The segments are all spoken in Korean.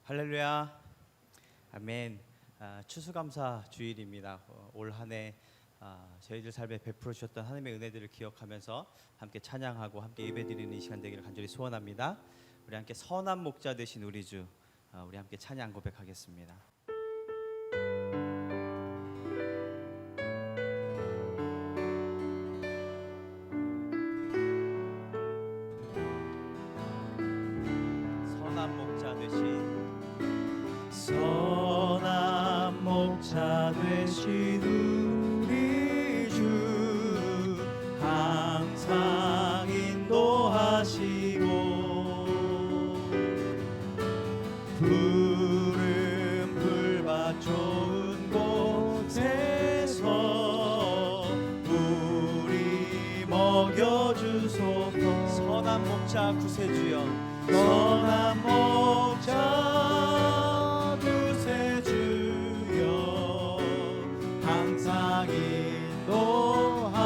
할렐루야, 아멘. 추수감사 주일입니다. 올 한해 저희들 삶에 베풀어 주셨던 하나님의 은혜들을 기억하면서 함께 찬양하고 함께 예배드리는 이 시간 되기를 간절히 소원합니다. 우리 함께 선한 목자 되신 우리 주, 우리 함께 찬양 고백하겠습니다. 선한 목자 되신 우리 주, 항상 인도하시고 푸른 풀밭 좋은 곳에서 우리 먹여주소서. 선한 목자 구세주여, 선한 목자 구세주여, 항상 인도하소서.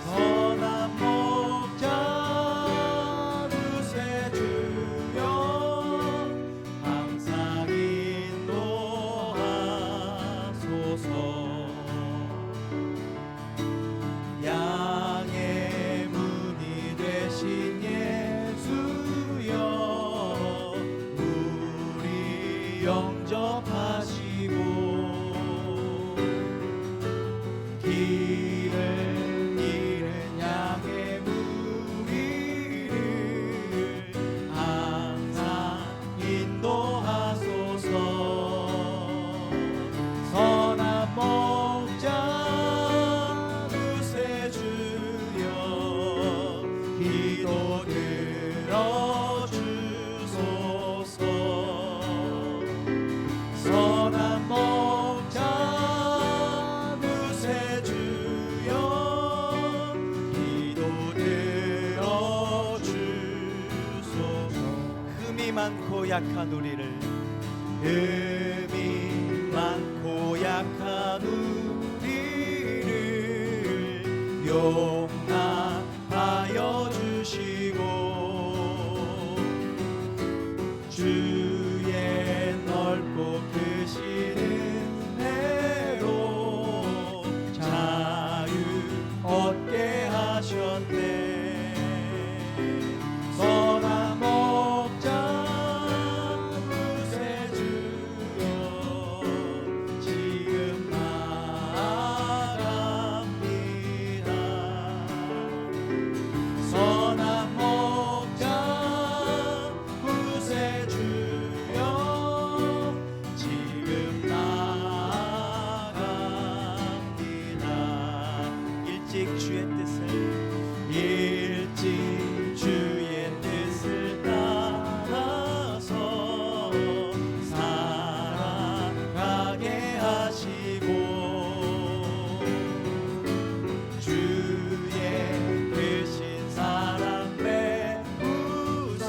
선한 목자 구세주여, 항상 인도하소서. 양의 문이 되신 예수여, 우리 영접하시고 길을 잃은 양의 무리를 항상 인도하소서. 선한 목자 구세주여, 기도 들어주소서. 선한 목자 구세주여, 기도 들어주소서. 흠이 많고 약한 우리를, 흠이 많고 약한 우리를 용납하여 주시고 주의 넓고 크신 은혜로 자유 얻게 하셨네. 선한 목자 구세주여, 지금 나아갑니다. 선한 목자 구세주여, 지금 나아갑니다. 일찍 주의 뜻을 따라서 살아가게 하시고 주의 크신 사랑 배우사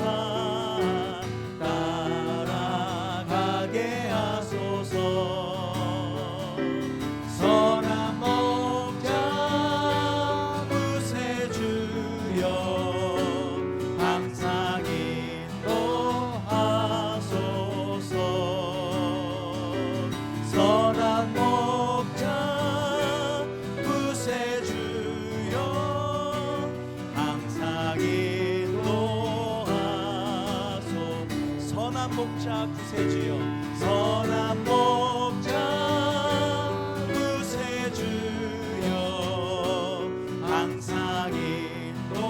따라가게 하소서. 선한 목자 구세주여, 항상 인도하소서. 선한 목자 구세주여, 항상 인도하소서. 선한 목자 구세주여, 선한 목자 구세주여, 항상 인도하소서.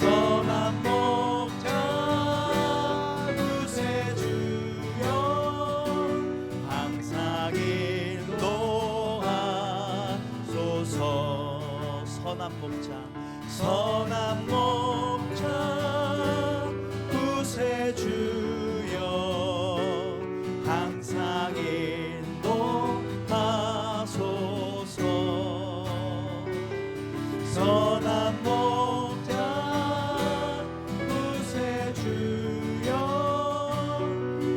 선한 목자 구세주여, 항상 인도하소서. 선한 목자 구세주여, 항상 인도하소서. 선한 목자 구세주여,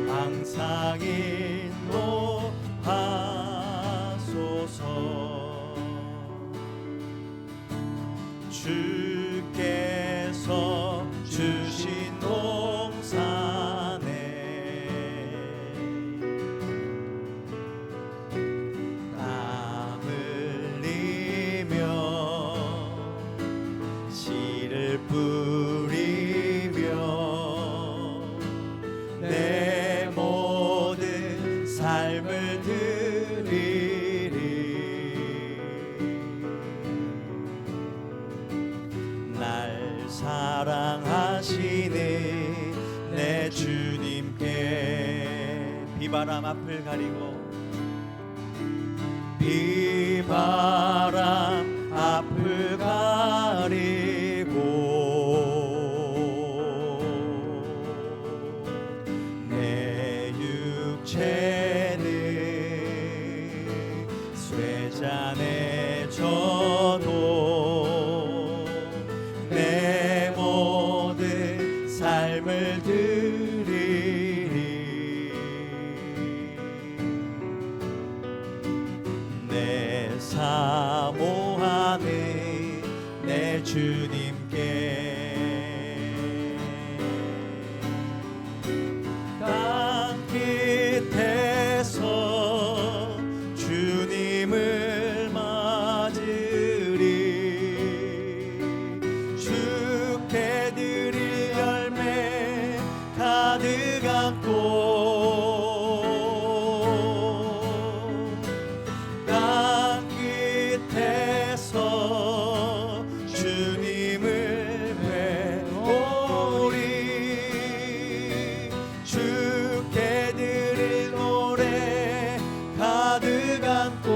항상 인도하소서. 비바람 앞을 가리고 비바람 앞을 가리고 내 육체는 쇠잔에 져도 내 모든 삶을 드리리 내 사모하는 내 주님께 땅 끝에서 주님을 맞으리 주께 드릴 열매 가득 안고 땅 끝에서 주님을 배우리 주께 드릴 노래 가득 안고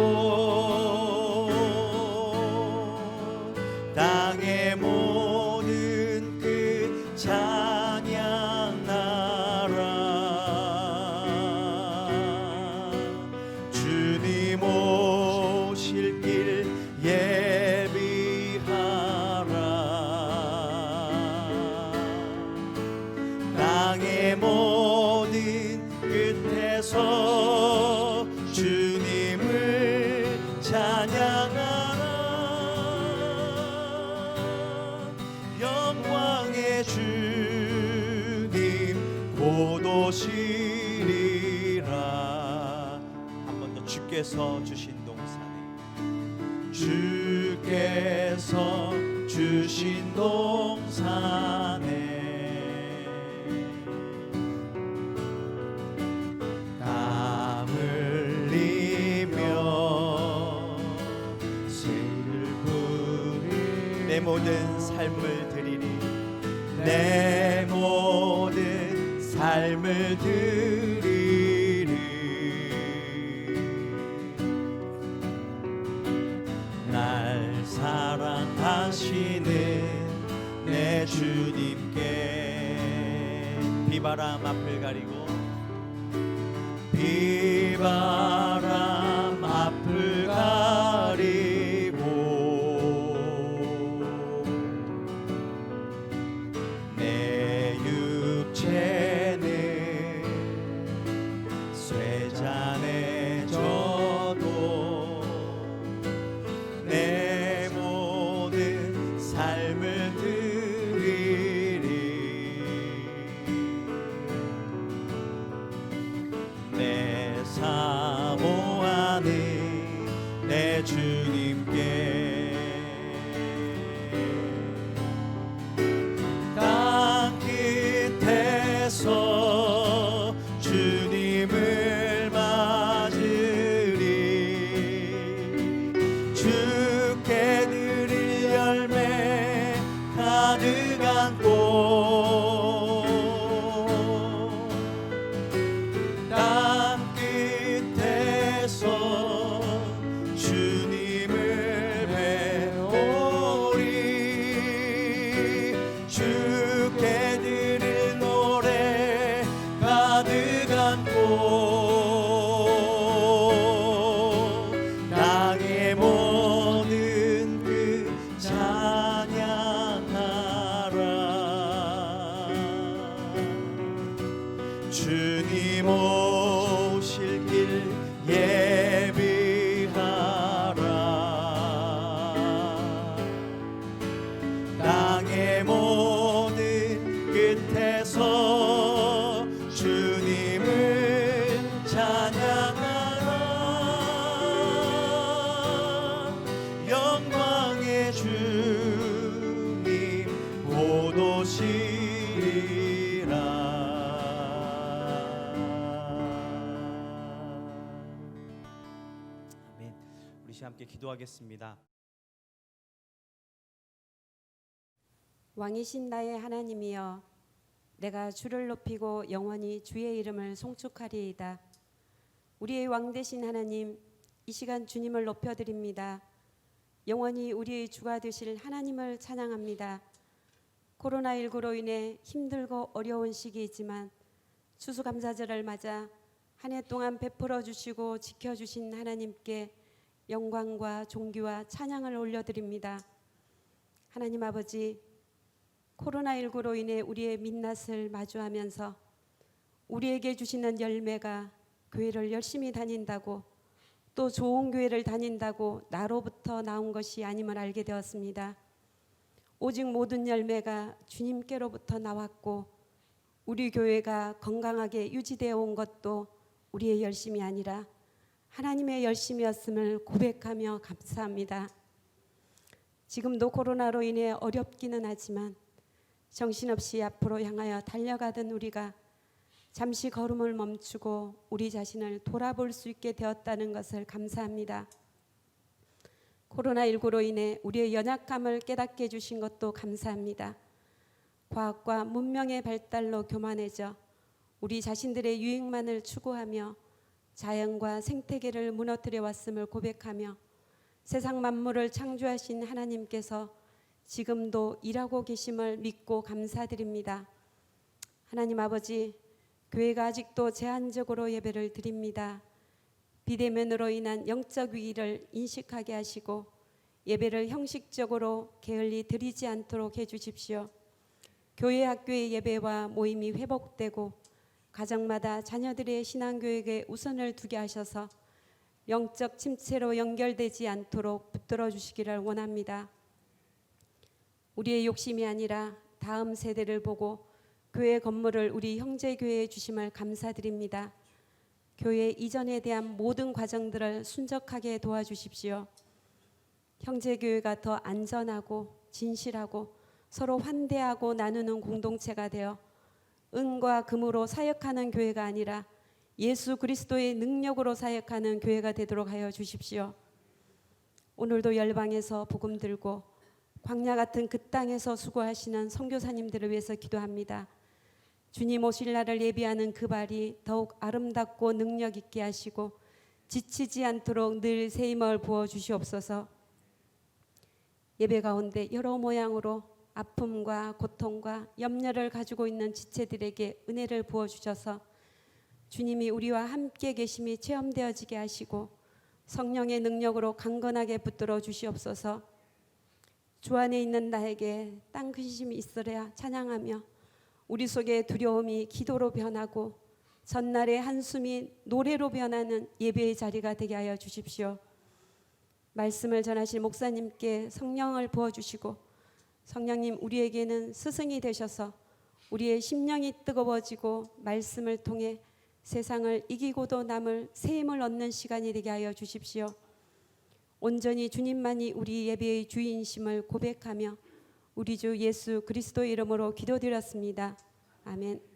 땅의 모든 그 찬양하라 주님 오실 길 예비하라 땅의 모든 끝에서 주님을 찬양하라 영광의 주님 곧 오시리라 한 번 더 주께서 주신 동산에 주께서 주신 동산에 땀 흘리며 슬프리 내 모든 삶을 드리리 내 모든 삶을 드리리 날 사랑하시는 내 주님께 비바람 앞을 가리고 비바람 앞을 가리고 내 육체는 쇠잔에 져도 내 모든 삶을 드리리 내 사모하는 내 주님께 땅 끝에서 주님을 맞으리 주께 드릴 열매 가득 안고 땅 끝에서 주님을 배우리 주께 드릴 노래 가득 안고 땅의 모든 그 찬양하라 주님 오실 길 예비하라 땅의 모든 끝에서 주님을 찬양하라 영광의 주님 곧 오시리라 아멘. 우리 시간 함께 기도하겠습니다. 왕이신 나의 하나님이여 내가 주를 높이고 영원히 주의 이름을 송축하리이다. 우리의 왕 되신 하나님, 이 시간 주님을 높여드립니다. 영원히 우리의 주가 되실 하나님을 찬양합니다. 코로나19로 인해 힘들고 어려운 시기이지만 추수감사절을 맞아 한 해 동안 베풀어 주시고 지켜주신 하나님께 영광과 존귀와 찬양을 올려드립니다. 하나님 아버지, 코로나19로 인해 우리의 민낯을 마주하면서 우리에게 주시는 열매가 교회를 열심히 다닌다고, 또 좋은 교회를 다닌다고 나로부터 나온 것이 아님을 알게 되었습니다. 오직 모든 열매가 주님께로부터 나왔고 우리 교회가 건강하게 유지되어 온 것도 우리의 열심이 아니라 하나님의 열심이었음을 고백하며 감사합니다. 지금도 코로나로 인해 어렵기는 하지만 정신없이 앞으로 향하여 달려가던 우리가 잠시 걸음을 멈추고 우리 자신을 돌아볼 수 있게 되었다는 것을 감사합니다. 코로나19로 인해 우리의 연약함을 깨닫게 해주신 것도 감사합니다. 과학과 문명의 발달로 교만해져 우리 자신들의 유익만을 추구하며 자연과 생태계를 무너뜨려 왔음을 고백하며 세상 만물을 창조하신 하나님께서 지금도 일하고 계심을 믿고 감사드립니다. 하나님 아버지, 교회가 아직도 제한적으로 예배를 드립니다. 비대면으로 인한 영적 위기를 인식하게 하시고 예배를 형식적으로 게을리 드리지 않도록 해주십시오. 교회 학교의 예배와 모임이 회복되고 가정마다 자녀들의 신앙교육에 우선을 두게 하셔서 영적 침체로 연결되지 않도록 붙들어 주시기를 원합니다. 우리의 욕심이 아니라 다음 세대를 보고 교회 건물을 우리 형제교회에 주심을 감사드립니다. 교회 이전에 대한 모든 과정들을 순적하게 도와주십시오. 형제교회가 더 안전하고 진실하고 서로 환대하고 나누는 공동체가 되어 은과 금으로 사역하는 교회가 아니라 예수 그리스도의 능력으로 사역하는 교회가 되도록 하여 주십시오. 오늘도 열방에서 복음 들고 광야 같은 그 땅에서 수고하시는 선교사님들을 위해서 기도합니다. 주님 오실 날을 예비하는 그 발이 더욱 아름답고 능력 있게 하시고 지치지 않도록 늘 새 힘을 부어 주시옵소서. 예배 가운데 여러 모양으로 아픔과 고통과 염려를 가지고 있는 지체들에게 은혜를 부어 주셔서 주님이 우리와 함께 계심이 체험되어지게 하시고 성령의 능력으로 강건하게 붙들어 주시옵소서. 주 안에 있는 나에게 땅 근심이 있으랴 찬양하며 우리 속의 두려움이 기도로 변하고 전날의 한숨이 노래로 변하는 예배의 자리가 되게 하여 주십시오. 말씀을 전하실 목사님께 성령을 부어주시고 성령님, 우리에게는 스승이 되셔서 우리의 심령이 뜨거워지고 말씀을 통해 세상을 이기고도 남을 새 힘을 얻는 시간이 되게 하여 주십시오. 온전히 주님만이 우리 예배의 주인심을 고백하며 우리 주 예수 그리스도의 이름으로 기도드렸습니다. 아멘.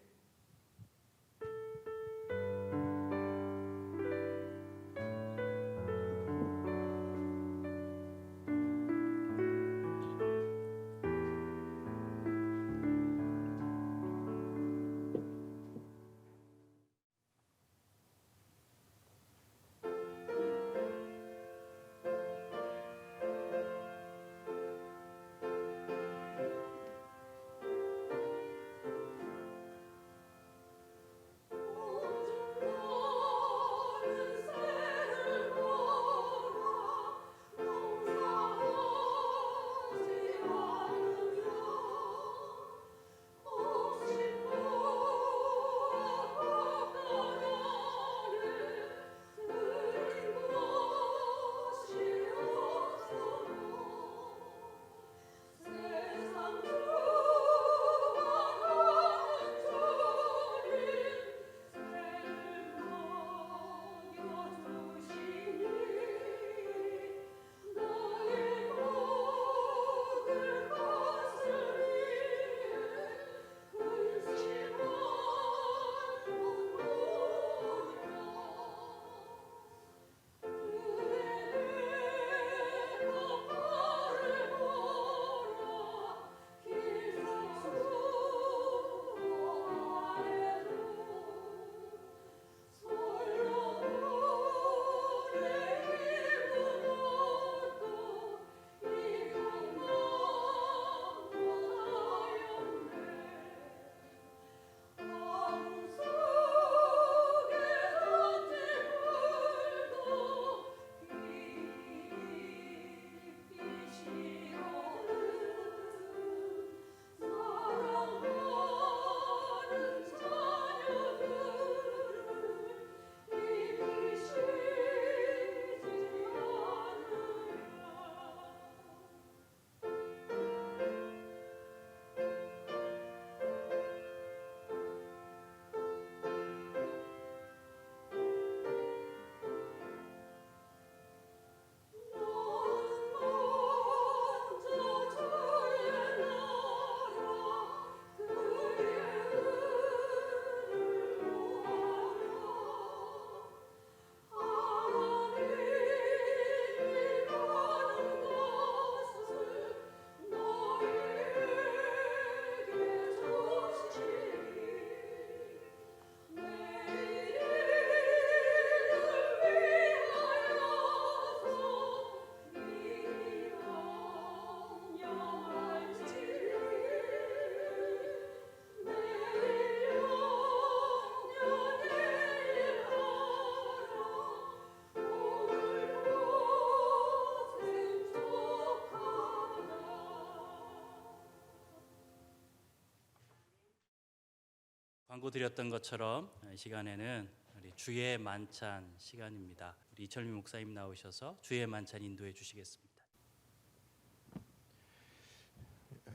예고드렸던 것처럼 이 시간에는 우리 주의 만찬 시간입니다. 우리 이철민 목사님 나오셔서 주의 만찬 인도해 주시겠습니다.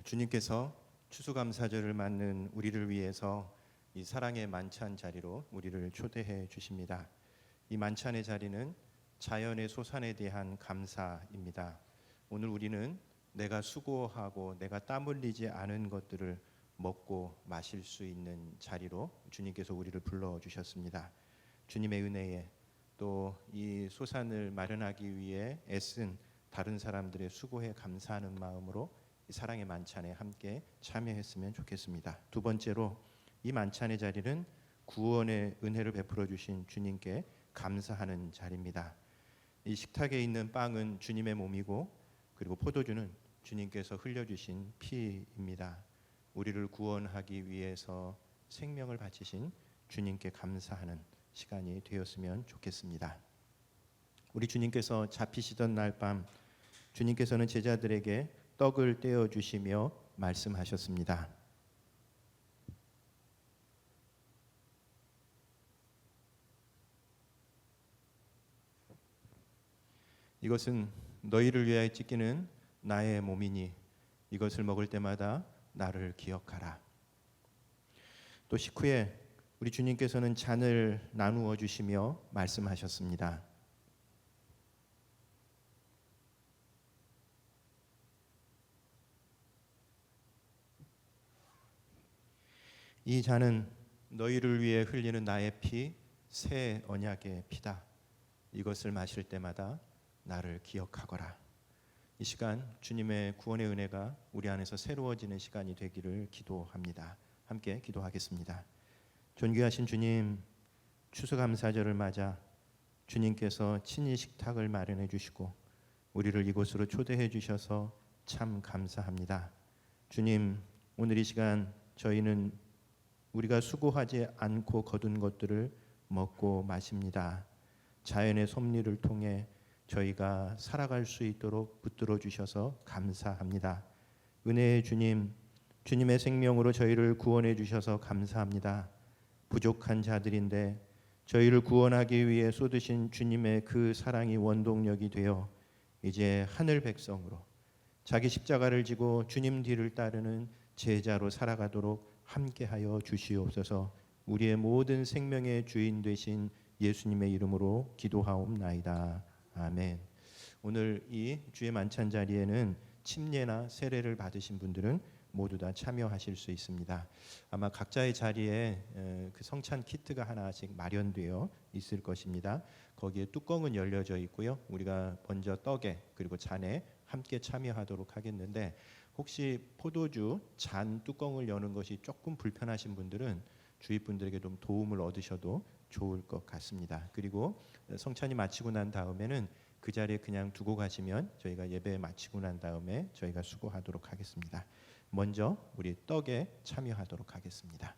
주님께서 추수감사절을 맞는 우리를 위해서 이 사랑의 만찬 자리로 우리를 초대해 주십니다. 이 만찬의 자리는 자연의 소산에 대한 감사입니다. 오늘 우리는 내가 수고하고 내가 땀 흘리지 않은 것들을 먹고 마실 수 있는 자리로 주님께서 우리를 불러주셨습니다. 주님의 은혜에 또 이 소산을 마련하기 위해 애쓴 다른 사람들의 수고에 감사하는 마음으로 이 사랑의 만찬에 함께 참여했으면 좋겠습니다. 두 번째로 이 만찬의 자리는 구원의 은혜를 베풀어 주신 주님께 감사하는 자리입니다. 이 식탁에 있는 빵은 주님의 몸이고 그리고 포도주는 주님께서 흘려주신 피입니다. 우리를 구원하기 위해서 생명을 바치신 주님께 감사하는 시간이 되었으면 좋겠습니다. 우리 주님께서 잡히시던 날 밤 주님께서는 제자들에게 떡을 떼어 주시며 말씀하셨습니다. 이것은 너희를 위하여 찢기는 나의 몸이니 이것을 먹을 때마다 나를 기억하라. 또 식후에 우리 주님께서는 잔을 나누어 주시며 말씀하셨습니다. 이 잔은 너희를 위해 흘리는 나의 피, 새 언약의 피다. 이것을 마실 때마다 나를 기억하거라. 이 시간 주님의 구원의 은혜가 우리 안에서 새로워지는 시간이 되기를 기도합니다. 함께 기도하겠습니다. 존귀하신 주님, 추수감사절을 맞아 주님께서 친히 식탁을 마련해 주시고 우리를 이곳으로 초대해 주셔서 참 감사합니다. 주님, 오늘 이 시간 저희는 우리가 수고하지 않고 거둔 것들을 먹고 마십니다. 자연의 섭리를 통해 저희가 살아갈 수 있도록 붙들어 주셔서 감사합니다. 은혜의 주님, 주님의 생명으로 저희를 구원해 주셔서 감사합니다. 부족한 자들인데 저희를 구원하기 위해 쏟으신 주님의 그 사랑이 원동력이 되어 이제 하늘 백성으로 자기 십자가를 지고 주님 뒤를 따르는 제자로 살아가도록 함께하여 주시옵소서. 우리의 모든 생명의 주인 되신 예수님의 이름으로 기도하옵나이다. 아멘. 오늘 이 주의 만찬 자리에는 침례나 세례를 받으신 분들은 모두 다 참여하실 수 있습니다. 아마 각자의 자리에 그 성찬 키트가 하나씩 마련되어 있을 것입니다. 거기에 뚜껑은 열려져 있고요. 우리가 먼저 떡에 그리고 잔에 함께 참여하도록 하겠는데 혹시 포도주 잔 뚜껑을 여는 것이 조금 불편하신 분들은 주위 분들에게 좀 도움을 얻으셔도 좋을 것 같습니다. 그리고 성찬이 마치고 난 다음에는 그 자리에 그냥 두고 가시면 저희가 예배 마치고 난 다음에 저희가 수고하도록 하겠습니다. 먼저 우리 떡에 참여하도록 하겠습니다.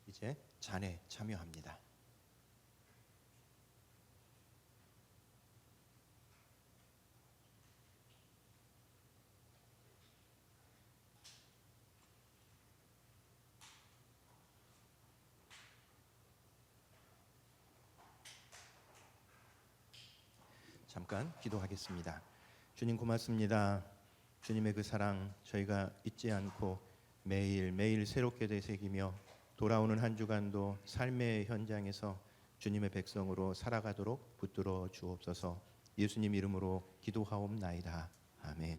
이제 잔에 참여합니다. 잠깐 기도하겠습니다. 주님 고맙습니다. 주님의 그 사랑 저희가 잊지 않고 매일 새롭게 되새기며 돌아오는 한 주간도 삶의 현장에서 주님의 백성으로 살아가도록 붙들어 주옵소서. 예수님 이름으로 기도하옵나이다. 아멘.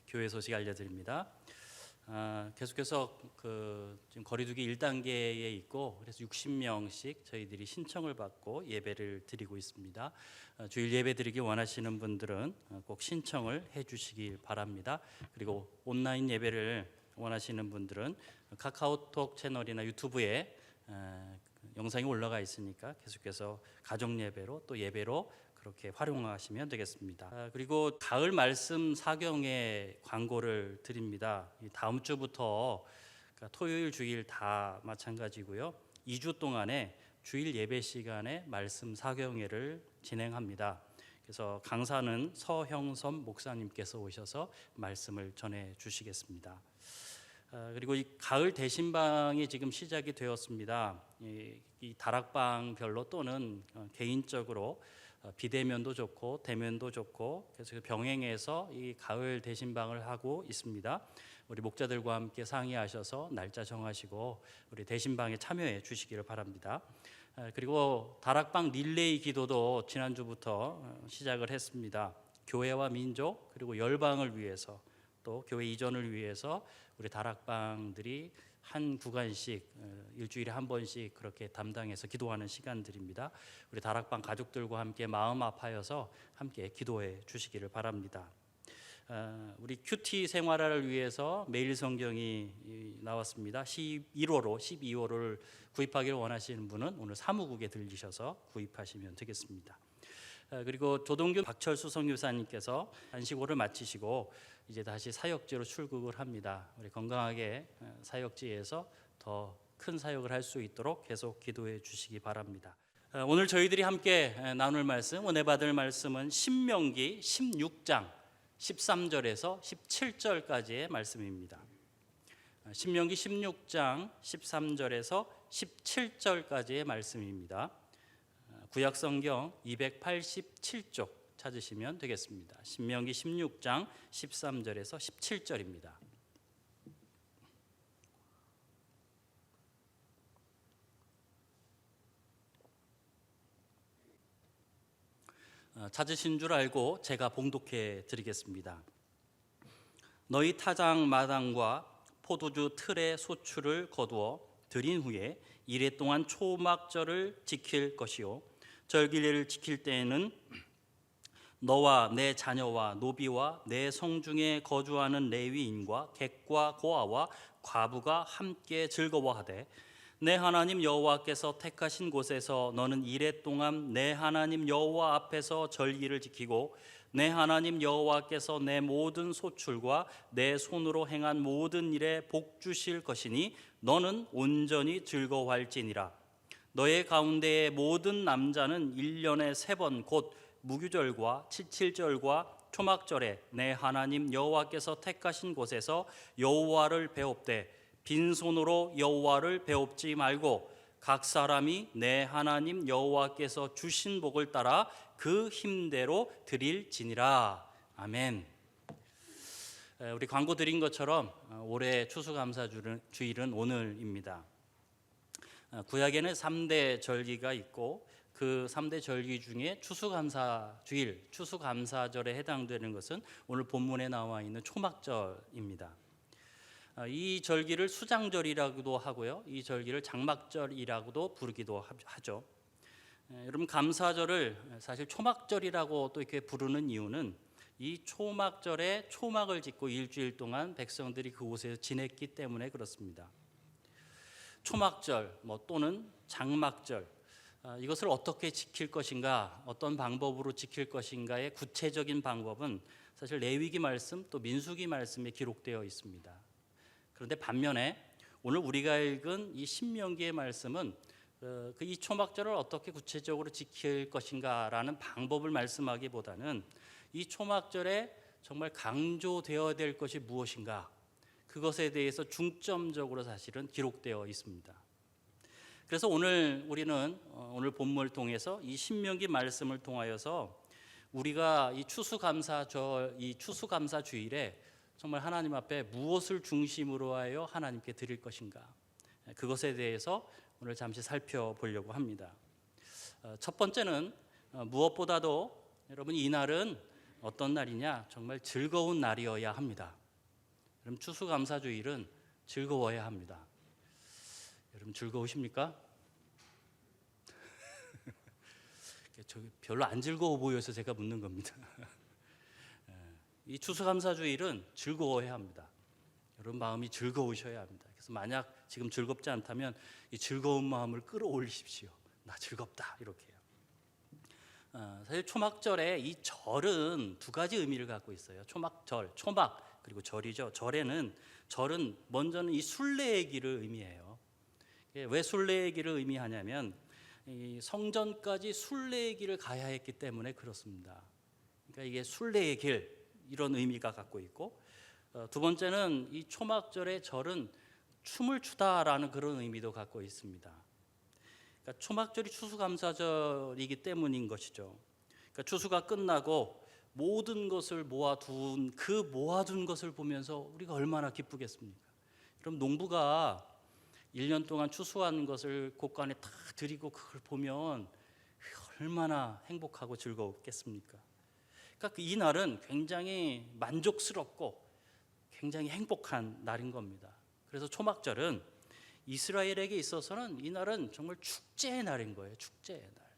교회 소식 알려드립니다. 계속해서 지금 거리두기 1단계에 있고 그래서 60명씩 저희들이 신청을 받고 예배를 드리고 있습니다. 주일 예배 드리기 원하시는 분들은 꼭 신청을 해주시길 바랍니다. 그리고 온라인 예배를 원하시는 분들은 카카오톡 채널이나 유튜브에 영상이 올라가 있으니까 계속해서 가정 예배로 또 예배로 그렇게 활용하시면 되겠습니다. 그리고 가을 말씀 사경의 광고를 드립니다. 다음 주부터 그러니까 토요일 주일 다 마찬가지고요. 2주 동안에 주일 예배 시간에 말씀 사경회를 진행합니다. 그래서 강사는 서형섭 목사님께서 오셔서 말씀을 전해 주시겠습니다. 그리고 이 가을 대신방이 지금 시작이 되었습니다. 이 다락방별로 또는 개인적으로 비대면도 좋고 대면도 좋고 그래서 병행해서 이 가을 대신방을 하고 있습니다. 우리 목자들과 함께 상의하셔서 날짜 정하시고 우리 대신방에 참여해 주시기를 바랍니다. 그리고 다락방 릴레이 기도도 지난주부터 시작을 했습니다. 교회와 민족 그리고 열방을 위해서 또 교회 이전을 위해서 우리 다락방들이 한 구간씩 일주일에 한 번씩 그렇게 담당해서 기도하는 시간들입니다. 우리 다락방 가족들과 함께 마음 아파여서 함께 기도해 주시기를 바랍니다. 우리 큐티 생활화를 위해서 매일 성경이 나왔습니다. 12호를 구입하기를 원하시는 분은 오늘 사무국에 들리셔서 구입하시면 되겠습니다. 그리고 조동균 박철수 선교사님께서 안식오를 마치시고 이제 다시 사역지로 출국을 합니다. 우리 건강하게 사역지에서 더 큰 사역을 할 수 있도록 계속 기도해 주시기 바랍니다. 오늘 저희들이 함께 나눌 말씀, 은혜 받을 말씀은 신명기 16장 13절에서 17절까지의 말씀입니다. 신명기 16장 13절에서 17절까지의 말씀입니다. 구약성경 287쪽 찾으시면 되겠습니다. 신명기 16장 13절에서 17절입니다. 찾으신 줄 알고 제가 봉독해 드리겠습니다. 너희 타작 마당과 포도주 틀의 소출을 거두어 들인 후에 이레 동안 초막절을 지킬 것이요 절기례를 지킬 때에는 너와 내 자녀와 노비와 내 성중에 거주하는 레위인과 객과 고아와 과부가 함께 즐거워하되 내 하나님 여호와께서 택하신 곳에서 너는 이레 동안 내 하나님 여호와 앞에서 절기를 지키고 내 하나님 여호와께서 내 모든 소출과 내 손으로 행한 모든 일에 복 주실 것이니 너는 온전히 즐거워할지니라. 너의 가운데의 모든 남자는 1년에 3번 곧 무교절과 칠칠절과 초막절에 내 하나님 여호와께서 택하신 곳에서 여호와를 배웁되 빈손으로 여호와를 배웁지 말고 각 사람이 내 하나님 여호와께서 주신 복을 따라 그 힘대로 드릴지니라. 아멘. 우리 광고 드린 것처럼 올해 추수감사주일은 오늘입니다. 구약에는 3대 절기가 있고 그 3대 절기 중에 추수감사주일, 추수감사절에 해당되는 것은 오늘 본문에 나와 있는 초막절입니다. 이 절기를 수장절이라고도 하고요, 이 절기를 장막절이라고도 부르기도 하죠. 여러분, 감사절을 사실 초막절이라고 또 이렇게 부르는 이유는 이 초막절에 초막을 짓고 일주일 동안 백성들이 그곳에서 지냈기 때문에 그렇습니다. 초막절 또는 장막절, 이것을 어떻게 지킬 것인가, 어떤 방법으로 지킬 것인가의 구체적인 방법은 사실 레위기 말씀 또 민수기 말씀에 기록되어 있습니다. 그런데 반면에 오늘 우리가 읽은 이 신명기의 말씀은 이 초막절을 어떻게 구체적으로 지킬 것인가라는 방법을 말씀하기보다는 이 초막절에 정말 강조되어야 될 것이 무엇인가, 그것에 대해서 중점적으로 사실은 기록되어 있습니다. 그래서 오늘 우리는 오늘 본문을 통해서 이 신명기 말씀을 통하여서 우리가 이 추수감사절, 이 추수감사주일에 정말 하나님 앞에 무엇을 중심으로 하여 하나님께 드릴 것인가, 그것에 대해서 오늘 잠시 살펴보려고 합니다. 첫 번째는 무엇보다도 여러분, 이 날은 어떤 날이냐, 정말 즐거운 날이어야 합니다. 여러분, 추수감사주일은 즐거워야 합니다. 여러분, 즐거우십니까? 별로 안 즐거워 보여서 제가 묻는 겁니다. 이 추수감사주일은 즐거워야 합니다. 여러분 마음이 즐거우셔야 합니다. 그래서 만약 지금 즐겁지 않다면 이 즐거운 마음을 끌어올리십시오. 나 즐겁다 이렇게요. 사실 초막절에 이 절은 두 가지 의미를 갖고 있어요. 초막절, 초막 그리고 절이죠. 절은 먼저는 이 순례의 길을 의미해요. 왜 순례의 길을 의미하냐면 이 성전까지 순례의 길을 가야 했기 때문에 그렇습니다. 그러니까 이게 순례의 길 이런 의미가 갖고 있고, 두 번째는 이 초막절의 절은 춤을 추다라는 그런 의미도 갖고 있습니다. 그러니까 초막절이 추수감사절이기 때문인 것이죠. 그러니까 추수가 끝나고 모든 것을 모아둔 것을 보면서 우리가 얼마나 기쁘겠습니까? 그럼 농부가 1년 동안 추수한 것을 곳간에 다 드리고 그걸 보면 얼마나 행복하고 즐거웠겠습니까? 그러니까 이 날은 굉장히 만족스럽고 굉장히 행복한 날인 겁니다. 그래서 초막절은 이스라엘에게 있어서는 이 날은 정말 축제의 날인 거예요. 축제의 날.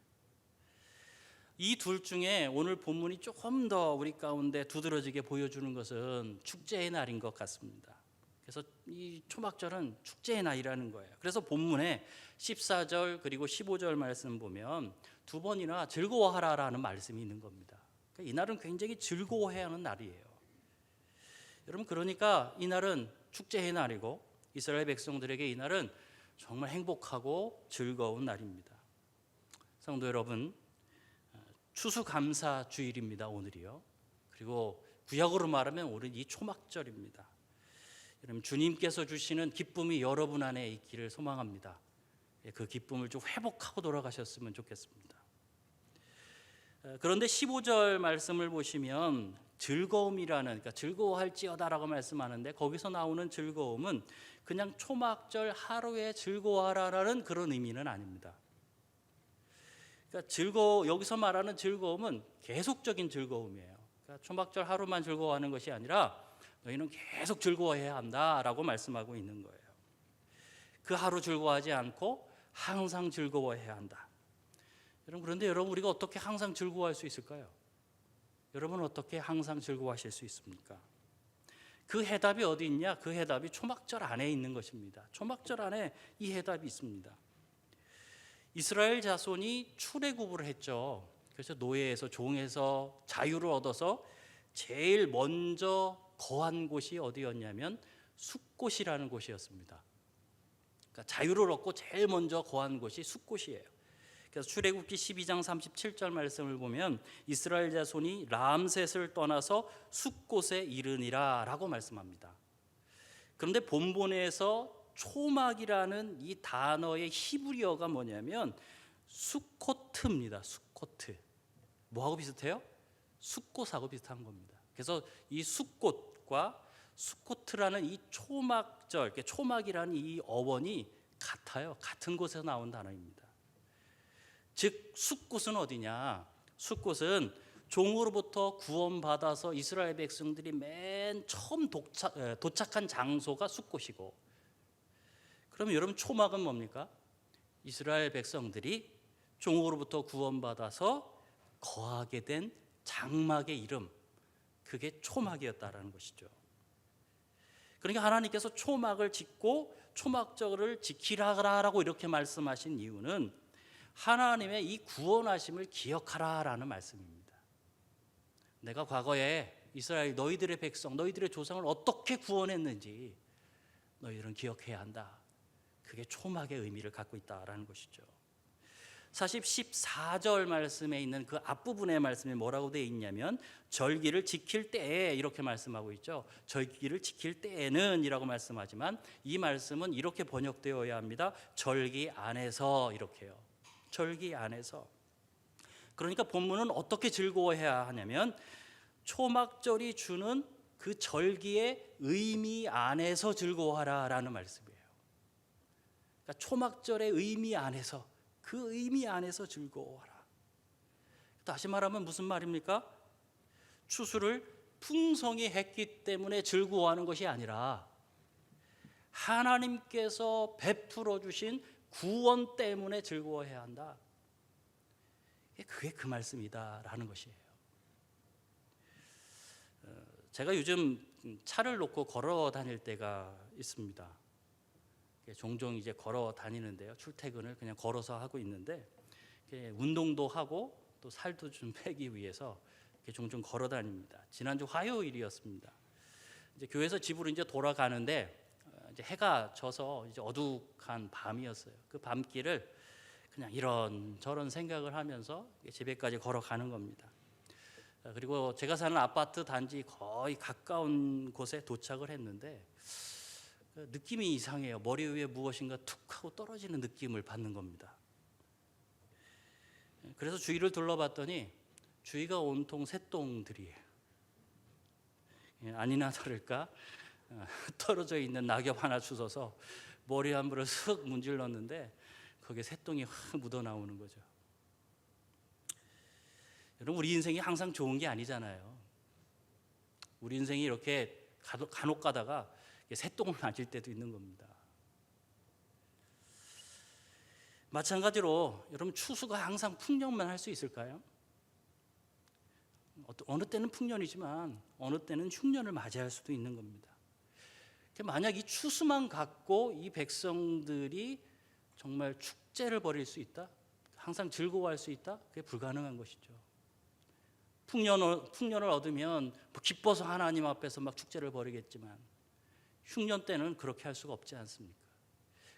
이 둘 중에 오늘 본문이 조금 더 우리 가운데 두드러지게 보여주는 것은 축제의 날인 것 같습니다. 그래서 이 초막절은 축제의 날이라는 거예요. 그래서 본문에 14절 그리고 15절 말씀 보면 두 번이나 즐거워하라라는 말씀이 있는 겁니다. 그러니까 이 날은 굉장히 즐거워해야 하는 날이에요. 여러분, 그러니까 이 날은 축제의 날이고 이스라엘 백성들에게 이 날은 정말 행복하고 즐거운 날입니다. 성도 여러분, 추수감사 주일입니다. 오늘이요. 그리고 구약으로 말하면 오늘 이 초막절입니다. 여러분, 주님께서 주시는 기쁨이 여러분 안에 있기를 소망합니다. 그 기쁨을 좀 회복하고 돌아가셨으면 좋겠습니다. 그런데 15절 말씀을 보시면 즐거움이라는, 그러니까 즐거워할지어다라고 말씀하는데 거기서 나오는 즐거움은 그냥 초막절 하루에 즐거워하라라는 그런 의미는 아닙니다. 그러니까 여기서 말하는 즐거움은 계속적인 즐거움이에요. 그러니까 초막절 하루만 즐거워하는 것이 아니라 너희는 계속 즐거워해야 한다라고 말씀하고 있는 거예요. 그 하루 즐거워하지 않고 항상 즐거워해야 한다. 그런데 여러분, 우리가 어떻게 항상 즐거워할 수 있을까요? 여러분, 어떻게 항상 즐거워하실 수 있습니까? 그 해답이 어디 있냐? 그 해답이 초막절 안에 있는 것입니다. 초막절 안에 이 해답이 있습니다. 이스라엘 자손이 출애굽을 했죠. 그래서 노예에서 종에서 자유를 얻어서 제일 먼저 거한 곳이 어디였냐면 숫곳이라는 곳이었습니다. 그러니까 자유를 얻고 제일 먼저 거한 곳이 숫곳이에요. 그래서 출애굽기 12장 37절 말씀을 보면 이스라엘 자손이 람셋을 떠나서 숫곳에 이르니라 라고 말씀합니다. 그런데 본문에서 초막이라는 이 단어의 히브리어가 뭐냐면 수코트입니다. 수코트. 뭐하고 비슷해요? 숫곳하고 비슷한 겁니다. 그래서 이 숫곳과 수코트라는 이 초막절, 초막이라는 이 어원이 같아요. 같은 곳에서 나온 단어입니다. 즉 숫곳은 어디냐? 숫곳은 종으로부터 구원받아서 이스라엘 백성들이 맨 처음 도착한 장소가 숫곳이고, 그러면 여러분, 초막은 뭡니까? 이스라엘 백성들이 종으로부터 구원받아서 거하게 된 장막의 이름, 그게 초막이었다라는 것이죠. 그러니까 하나님께서 초막을 짓고 초막절을 지키라라고 이렇게 말씀하신 이유는 하나님의 이 구원하심을 기억하라라는 말씀입니다. 내가 과거에 이스라엘 너희들의 백성, 너희들의 조상을 어떻게 구원했는지 너희들은 기억해야 한다. 그게 초막의 의미를 갖고 있다라는 것이죠. 사실 14절 말씀에 있는 그 앞부분의 말씀이 뭐라고 되어 있냐면 절기를 지킬 때에 이렇게 말씀하고 있죠. 절기를 지킬 때에는 이라고 말씀하지만 이 말씀은 이렇게 번역되어야 합니다. 절기 안에서, 이렇게요. 절기 안에서. 그러니까 본문은 어떻게 즐거워해야 하냐면 초막절이 주는 그 절기의 의미 안에서 즐거워하라라는 말씀이에요. 그러니까 초막절의 의미 안에서, 그 의미 안에서 즐거워하라. 다시 말하면 무슨 말입니까? 추수를 풍성히 했기 때문에 즐거워하는 것이 아니라 하나님께서 베풀어 주신 구원 때문에 즐거워해야 한다. 그게 그 말씀이다라는 것이에요. 제가 요즘 차를 놓고 걸어 다닐 때가 있습니다. 종종 이제 걸어 다니는데요. 출퇴근을 그냥 걸어서 하고 있는데 운동도 하고 또 살도 좀 빼기 위해서 종종 걸어 다닙니다. 지난주 화요일이었습니다. 이제 교회에서 집으로 이제 돌아가는데 이제 해가 져서 이제 어둑한 밤이었어요. 그 밤길을 그냥 이런저런 생각을 하면서 집에까지 걸어가는 겁니다. 그리고 제가 사는 아파트 단지 거의 가까운 곳에 도착을 했는데 느낌이 이상해요. 머리 위에 무엇인가 툭 하고 떨어지는 느낌을 받는 겁니다. 그래서 주위를 둘러봤더니 주위가 온통 새똥들이에요. 아니나 다를까 떨어져 있는 낙엽 하나 주워서 머리 한 번을 쓱 문질렀는데 거기에 새똥이 확 묻어 나오는 거죠. 여러분, 우리 인생이 항상 좋은 게 아니잖아요. 우리 인생이 이렇게 간혹 가다가 새똥을 맞을 때도 있는 겁니다. 마찬가지로 여러분, 추수가 항상 풍년만 할 수 있을까요? 어느 때는 풍년이지만 어느 때는 흉년을 맞이할 수도 있는 겁니다. 만약 이 추수만 갖고 이 백성들이 정말 축제를 벌일 수 있다, 항상 즐거워할 수 있다, 그게 불가능한 것이죠. 풍년을 얻으면 기뻐서 하나님 앞에서 막 축제를 벌이겠지만 흉년 때는 그렇게 할 수가 없지 않습니까?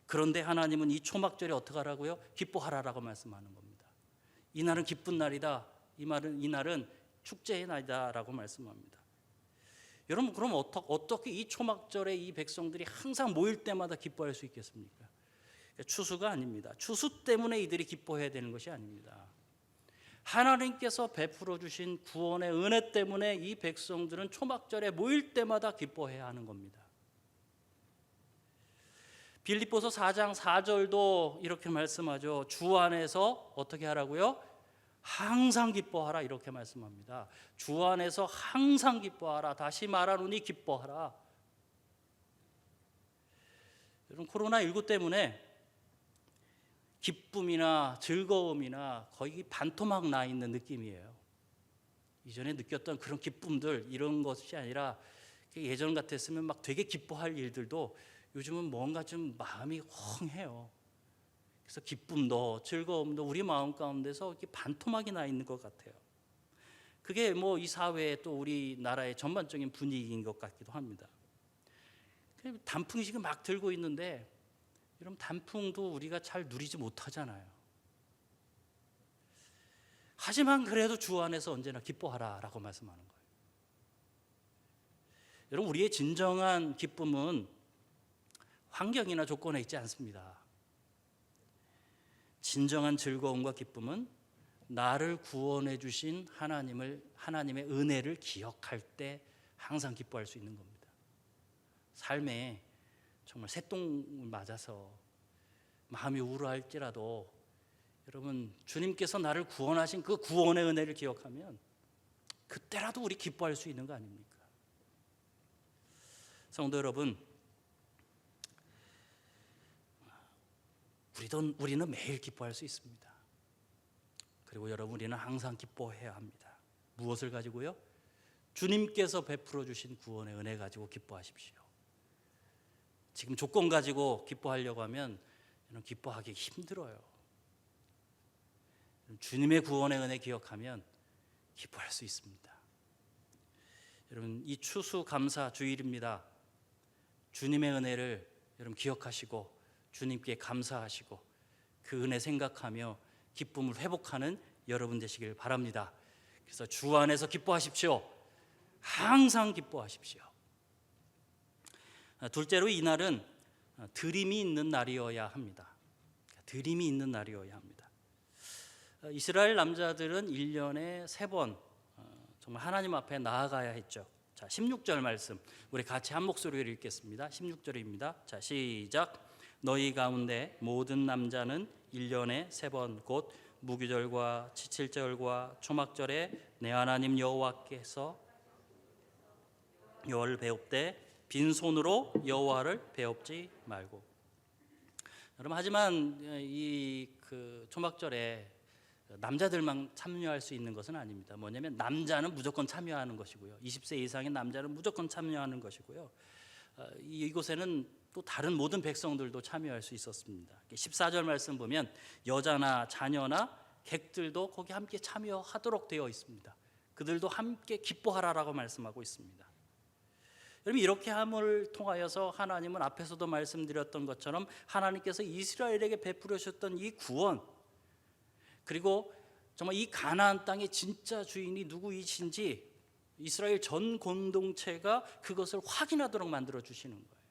그런데 하나님은 이 초막절에 어떻게 하라고요? 기뻐하라라고 말씀하는 겁니다. 이날은 기쁜 날이다, 이날은 축제의 날이다라고 말씀합니다. 여러분, 그럼 어떻게 이 초막절에 이 백성들이 항상 모일 때마다 기뻐할 수 있겠습니까? 추수가 아닙니다. 추수 때문에 이들이 기뻐해야 되는 것이 아닙니다. 하나님께서 베풀어 주신 구원의 은혜 때문에 이 백성들은 초막절에 모일 때마다 기뻐해야 하는 겁니다. 빌립보서 4장 4절도 이렇게 말씀하죠. 주 안에서 어떻게 하라고요? 항상 기뻐하라, 이렇게 말씀합니다. 주 안에서 항상 기뻐하라. 다시 말하노니 기뻐하라. 여러분, 코로나19 때문에 기쁨이나 즐거움이나 거의 반토막 나 있는 느낌이에요. 이전에 느꼈던 그런 기쁨들, 이런 것이 아니라 예전 같았으면 막 되게 기뻐할 일들도 요즘은 뭔가 좀 마음이 헝해요. 그래서 기쁨도 즐거움도 우리 마음 가운데서 이렇게 반토막이 나 있는 것 같아요. 그게 뭐 이 사회의 또 우리나라의 전반적인 분위기인 것 같기도 합니다. 단풍이 지금 막 들고 있는데 이런 단풍도 우리가 잘 누리지 못하잖아요. 하지만 그래도 주 안에서 언제나 기뻐하라라고 말씀하는 거예요. 여러분, 우리의 진정한 기쁨은 환경이나 조건에 있지 않습니다. 진정한 즐거움과 기쁨은 나를 구원해 주신 하나님의 은혜를 기억할 때 항상 기뻐할 수 있는 겁니다. 삶에 정말 새똥을 맞아서 마음이 우울할지라도 여러분, 주님께서 나를 구원하신 그 구원의 은혜를 기억하면 그때라도 우리 기뻐할 수 있는 거 아닙니까? 성도 여러분, 우리는 매일 기뻐할 수 있습니다. 그리고 여러분, 우리는 항상 기뻐해야 합니다. 무엇을 가지고요? 주님께서 베풀어 주신 구원의 은혜 가지고 기뻐하십시오. 지금 조건 가지고 기뻐하려고 하면 기뻐하기 힘들어요. 주님의 구원의 은혜 기억하면 기뻐할 수 있습니다. 여러분, 이 추수감사 주일입니다. 주님의 은혜를 여러분 기억하시고 주님께 감사하시고 그 은혜 생각하며 기쁨을 회복하는 여러분 되시길 바랍니다. 그래서 주 안에서 기뻐하십시오. 항상 기뻐하십시오. 둘째로, 이날은 드림이 있는 날이어야 합니다. 드림이 있는 날이어야 합니다. 이스라엘 남자들은 1년에 3번 정말 하나님 앞에 나아가야 했죠. 자, 16절 말씀 우리 같이 한 목소리로 읽겠습니다. 16절입니다. 자, 시작. 너희 가운데 모든 남자는 1년에 3번 곧 무교절과 지칠절과 초막절에 내 하나님 여호와께서 여호와를 배웁되 빈손으로 여호와를 배웁지 말고. 여러분, 하지만 이 초막절에 남자들만 참여할 수 있는 것은 아닙니다. 뭐냐면 남자는 무조건 참여하는 것이고요. 20세 이상의 남자는 무조건 참여하는 것이고요. 이곳에는 또 다른 모든 백성들도 참여할 수 있었습니다. 14절 말씀 보면 여자나 자녀나 객들도 거기 함께 참여하도록 되어 있습니다. 그들도 함께 기뻐하라라고 말씀하고 있습니다. 여러분, 이렇게 함을 통하여서 하나님은 앞에서도 말씀드렸던 것처럼 하나님께서 이스라엘에게 베풀어 주셨던 이 구원, 그리고 정말 이 가나안 땅의 진짜 주인이 누구이신지 이스라엘 전 공동체가 그것을 확인하도록 만들어 주시는 거예요.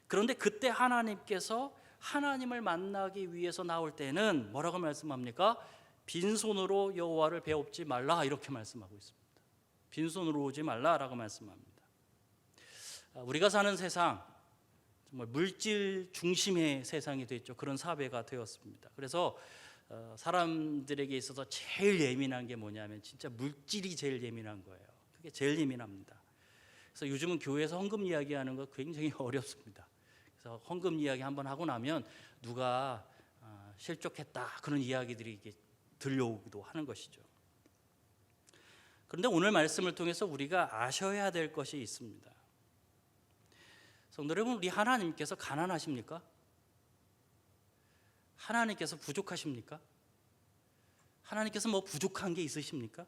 그런데 그때 하나님께서 하나님을 만나기 위해서 나올 때는 뭐라고 말씀합니까? 빈손으로 여호와를 배웁지 말라, 이렇게 말씀하고 있습니다. 빈손으로 오지 말라라고 말씀합니다. 우리가 사는 세상 정말 물질 중심의 세상이 됐죠. 그런 사회가 되었습니다. 그래서 사람들에게 있어서 제일 예민한 게 뭐냐면 진짜 물질이 제일 예민한 거예요. 그게 제일 예민합니다. 그래서 요즘은 교회에서 헌금 이야기하는 거 굉장히 어렵습니다. 그래서 헌금 이야기 한번 하고 나면 누가 실족했다 그런 이야기들이 이게 들려오기도 하는 것이죠. 그런데 오늘 말씀을 통해서 우리가 아셔야 될 것이 있습니다. 성도 여러분, 우리 하나님께서 가난하십니까? 하나님께서 부족하십니까? 하나님께서 뭐 부족한 게 있으십니까?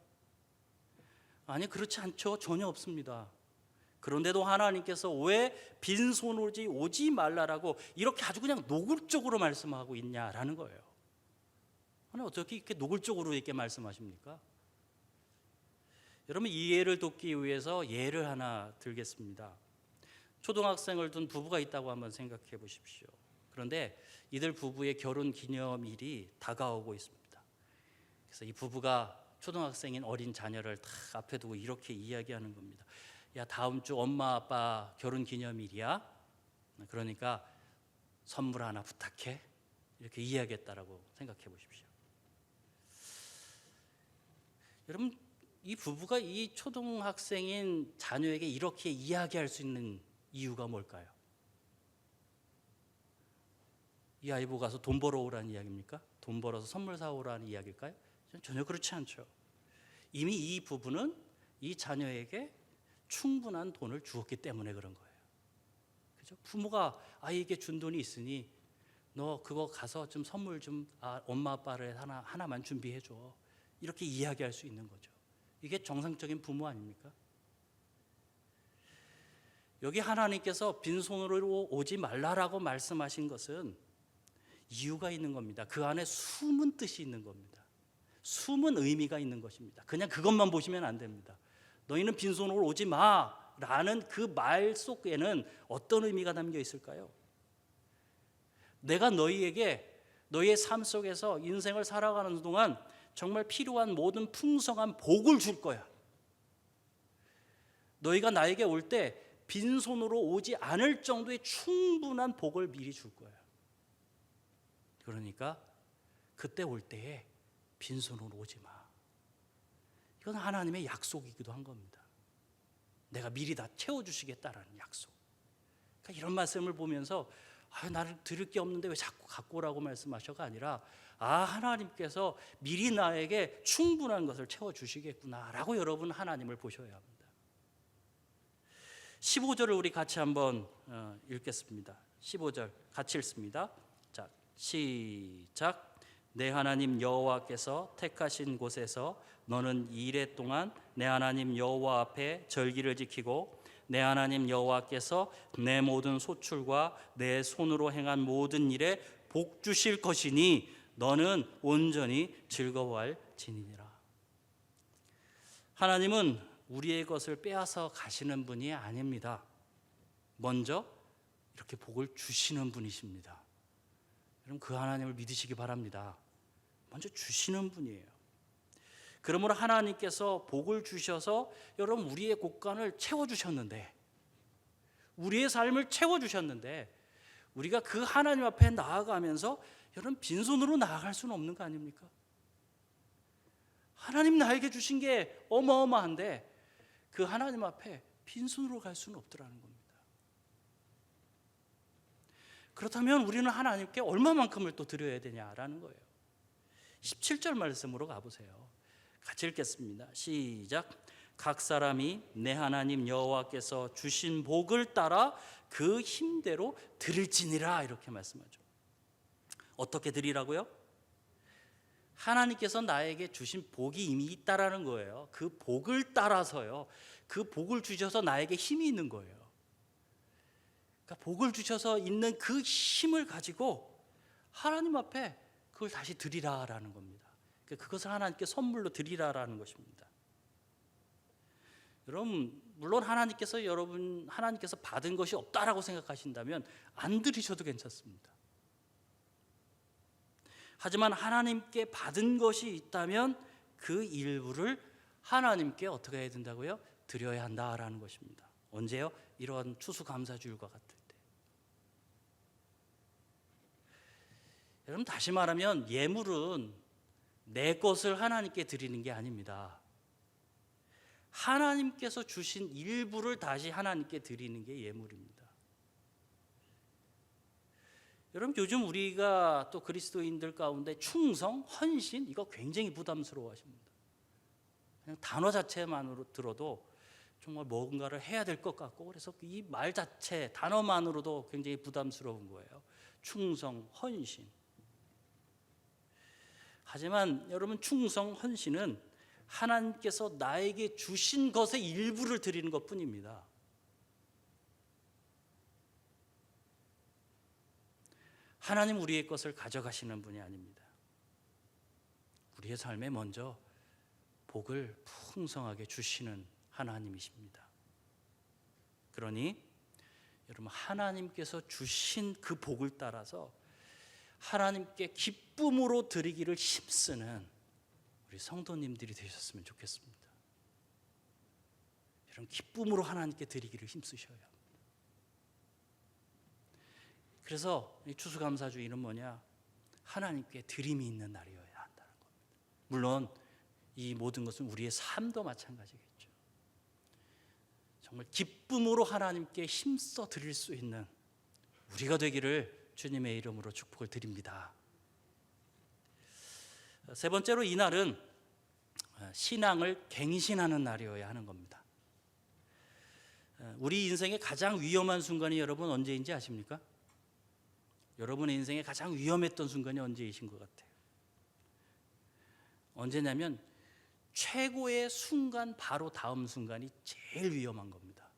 아니, 그렇지 않죠. 전혀 없습니다. 그런데도 하나님께서 왜 빈손 오지 말라라고 이렇게 아주 그냥 노골적으로 말씀하고 있냐라는 거예요. 아니, 어떻게 이렇게 노골적으로 이렇게 말씀하십니까? 여러분, 이 예를 돕기 위해서 예를 하나 들겠습니다. 초등학생을 둔 부부가 있다고 한번 생각해 보십시오. 그런데 이들 부부의 결혼 기념일이 다가오고 있습니다. 그래서 이 부부가 초등학생인 어린 자녀를 딱 앞에 두고 이렇게 이야기하는 겁니다. 야, 다음 주 엄마 아빠 결혼 기념일이야. 그러니까 선물 하나 부탁해. 이렇게 이야기했다라고 생각해 보십시오. 여러분, 이 부부가 이 초등학생인 자녀에게 이렇게 이야기할 수 있는 이유가 뭘까요? 이 아이 보고 가서 돈 벌어오라는 이야기입니까? 돈 벌어서 선물 사오라는 이야기일까요? 전혀 그렇지 않죠. 이미 이 부부는 이 자녀에게 충분한 돈을 주었기 때문에 그런 거예요. 그죠? 부모가 아이에게 준 돈이 있으니 너 그거 가서 좀 선물 좀 엄마 아빠를 하나만 준비해 줘. 이렇게 이야기할 수 있는 거죠. 이게 정상적인 부모 아닙니까? 여기 하나님께서 빈손으로 오지 말라라고 말씀하신 것은 이유가 있는 겁니다. 그 안에 숨은 뜻이 있는 겁니다. 숨은 의미가 있는 것입니다. 그냥 그것만 보시면 안 됩니다. 너희는 빈손으로 오지 마라는 그 말 속에는 어떤 의미가 담겨 있을까요? 내가 너희에게 너희의 삶 속에서 인생을 살아가는 동안 정말 필요한 모든 풍성한 복을 줄 거야. 너희가 나에게 올 때 빈손으로 오지 않을 정도의 충분한 복을 미리 줄 거야. 그러니까 그때 올 때에 빈손으로 오지 마. 이건 하나님의 약속이기도 한 겁니다. 내가 미리 다 채워주시겠다라는 약속. 그러니까 이런 말씀을 보면서 나를 드릴 게 없는데 왜 자꾸 갖고 오라고 말씀하셔가 아니라 하나님께서 미리 나에게 충분한 것을 채워주시겠구나라고 여러분 하나님을 보셔야 합니다. 15절을 우리 같이 한번 읽겠습니다. 15절 같이 읽습니다. 자, 시작. 내 하나님 여호와께서 택하신 곳에서 너는 이레 동안 내 하나님 여호와 앞에 절기를 지키고 내 하나님 여호와께서 내 모든 소출과 내 손으로 행한 모든 일에 복 주실 것이니 너는 온전히 즐거워할 지니니라. 하나님은 우리의 것을 빼앗아 가시는 분이 아닙니다. 먼저 이렇게 복을 주시는 분이십니다. 여러분, 그 하나님을 믿으시기 바랍니다. 먼저 주시는 분이에요. 그러므로 하나님께서 복을 주셔서 여러분 우리의 곳간을 채워주셨는데, 우리의 삶을 채워주셨는데 우리가 그 하나님 앞에 나아가면서 여러분 빈손으로 나아갈 수는 없는 거 아닙니까? 하나님 나에게 주신 게 어마어마한데 그 하나님 앞에 빈손으로 갈 수는 없더라는 겁니다. 그렇다면 우리는 하나님께 얼마만큼을 또 드려야 되냐라는 거예요. 17절 말씀으로 가보세요. 같이 읽겠습니다. 시작. 각 사람이 내 하나님 여호와께서 주신 복을 따라 그 힘대로 드릴지니라 이렇게 말씀하죠. 어떻게 드리라고요? 하나님께서 나에게 주신 복이 이미 있다라는 거예요. 그 복을 따라서요. 그 복을 주셔서 나에게 힘이 있는 거예요. 그러니까 복을 주셔서 있는 그 힘을 가지고 하나님 앞에 그걸 다시 드리라라는 겁니다. 그러니까 그것을 하나님께 선물로 드리라라는 것입니다. 여러분, 물론 하나님께서 받은 것이 없다라고 생각하신다면 안 드리셔도 괜찮습니다. 하지만 하나님께 받은 것이 있다면 그 일부를 하나님께 어떻게 해야 된다고요? 드려야 한다라는 것입니다. 언제요? 이런 추수감사주일과 같을 때. 여러분, 다시 말하면 예물은 내 것을 하나님께 드리는 게 아닙니다. 하나님께서 주신 일부를 다시 하나님께 드리는 게 예물입니다. 여러분, 요즘 우리가 또 그리스도인들 가운데 충성, 헌신 이거 굉장히 부담스러워하십니다. 그냥 단어 자체만으로 들어도 정말 뭔가를 해야 될 것 같고, 그래서 이 말 자체 단어만으로도 굉장히 부담스러운 거예요. 충성, 헌신. 하지만 여러분, 충성, 헌신은 하나님께서 나에게 주신 것의 일부를 드리는 것뿐입니다. 하나님 우리의 것을 가져가시는 분이 아닙니다. 우리의 삶에 먼저 복을 풍성하게 주시는 하나님이십니다. 그러니 여러분, 하나님께서 주신 그 복을 따라서 하나님께 기쁨으로 드리기를 힘쓰는 우리 성도님들이 되셨으면 좋겠습니다. 여러분, 기쁨으로 하나님께 드리기를 힘쓰셔야 합니다. 그래서 이 추수감사주일은 뭐냐? 하나님께 드림이 있는 날이어야 한다는 겁니다. 물론 이 모든 것은 우리의 삶도 마찬가지겠죠. 정말 기쁨으로 하나님께 힘써 드릴 수 있는 우리가 되기를 주님의 이름으로 축복을 드립니다. 세 번째로, 이 날은 신앙을 갱신하는 날이어야 하는 겁니다. 우리 인생의 가장 위험한 순간이 여러분 언제인지 아십니까? 여러분의 인생에 가장 위험했던 순간이 언제이신 것 같아요? 언제냐면 최고의 순간 바로 다음 순간이 제일 위험한 겁니다.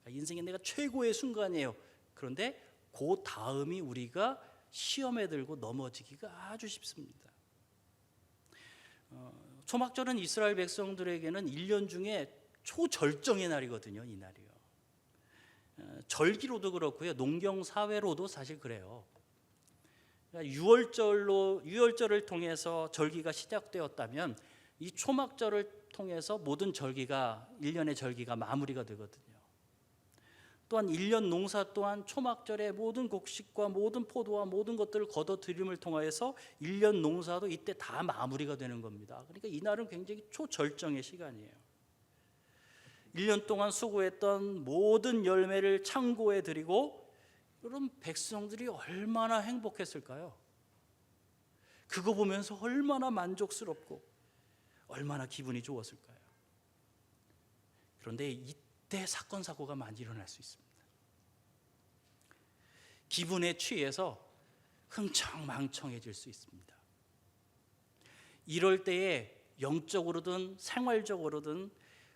인생에 내가 최고의 순간이에요. 그런데 그 다음이 우리가 시험에 들고 넘어지기가 아주 쉽습니다. 초막절은 이스라엘 백성들에게는 1년 중에 초절정의 날이거든요. 이 날이요. 절기로도 그렇고요, 농경사회로도 사실 그래요. 그러니까 유월절을 통해서 절기가 시작되었다면 이 초막절을 통해서 모든 절기가, 1년의 절기가 마무리가 되거든요. 또한 1년 농사 또한 초막절에 모든 곡식과 모든 포도와 모든 것들을 거둬들임을 통하여서 1년 농사도 이때 다 마무리가 되는 겁니다. 그러니까 이 날은 굉장히 초절정의 시간이에요. 1년 동안 수고했던 모든 열매를 창고에 드리고, 그럼 백성들이 얼마나 행복했을까요? 그거 보면서 얼마나 만족스럽고 얼마나 기분이 좋았을까요? 그런데 이때 사건 사고가 많이 일어날 수 있습니다. 기분에 취해서 흥청망청해질 수 있습니다. 이럴 때에 영적으로든 생활적으로든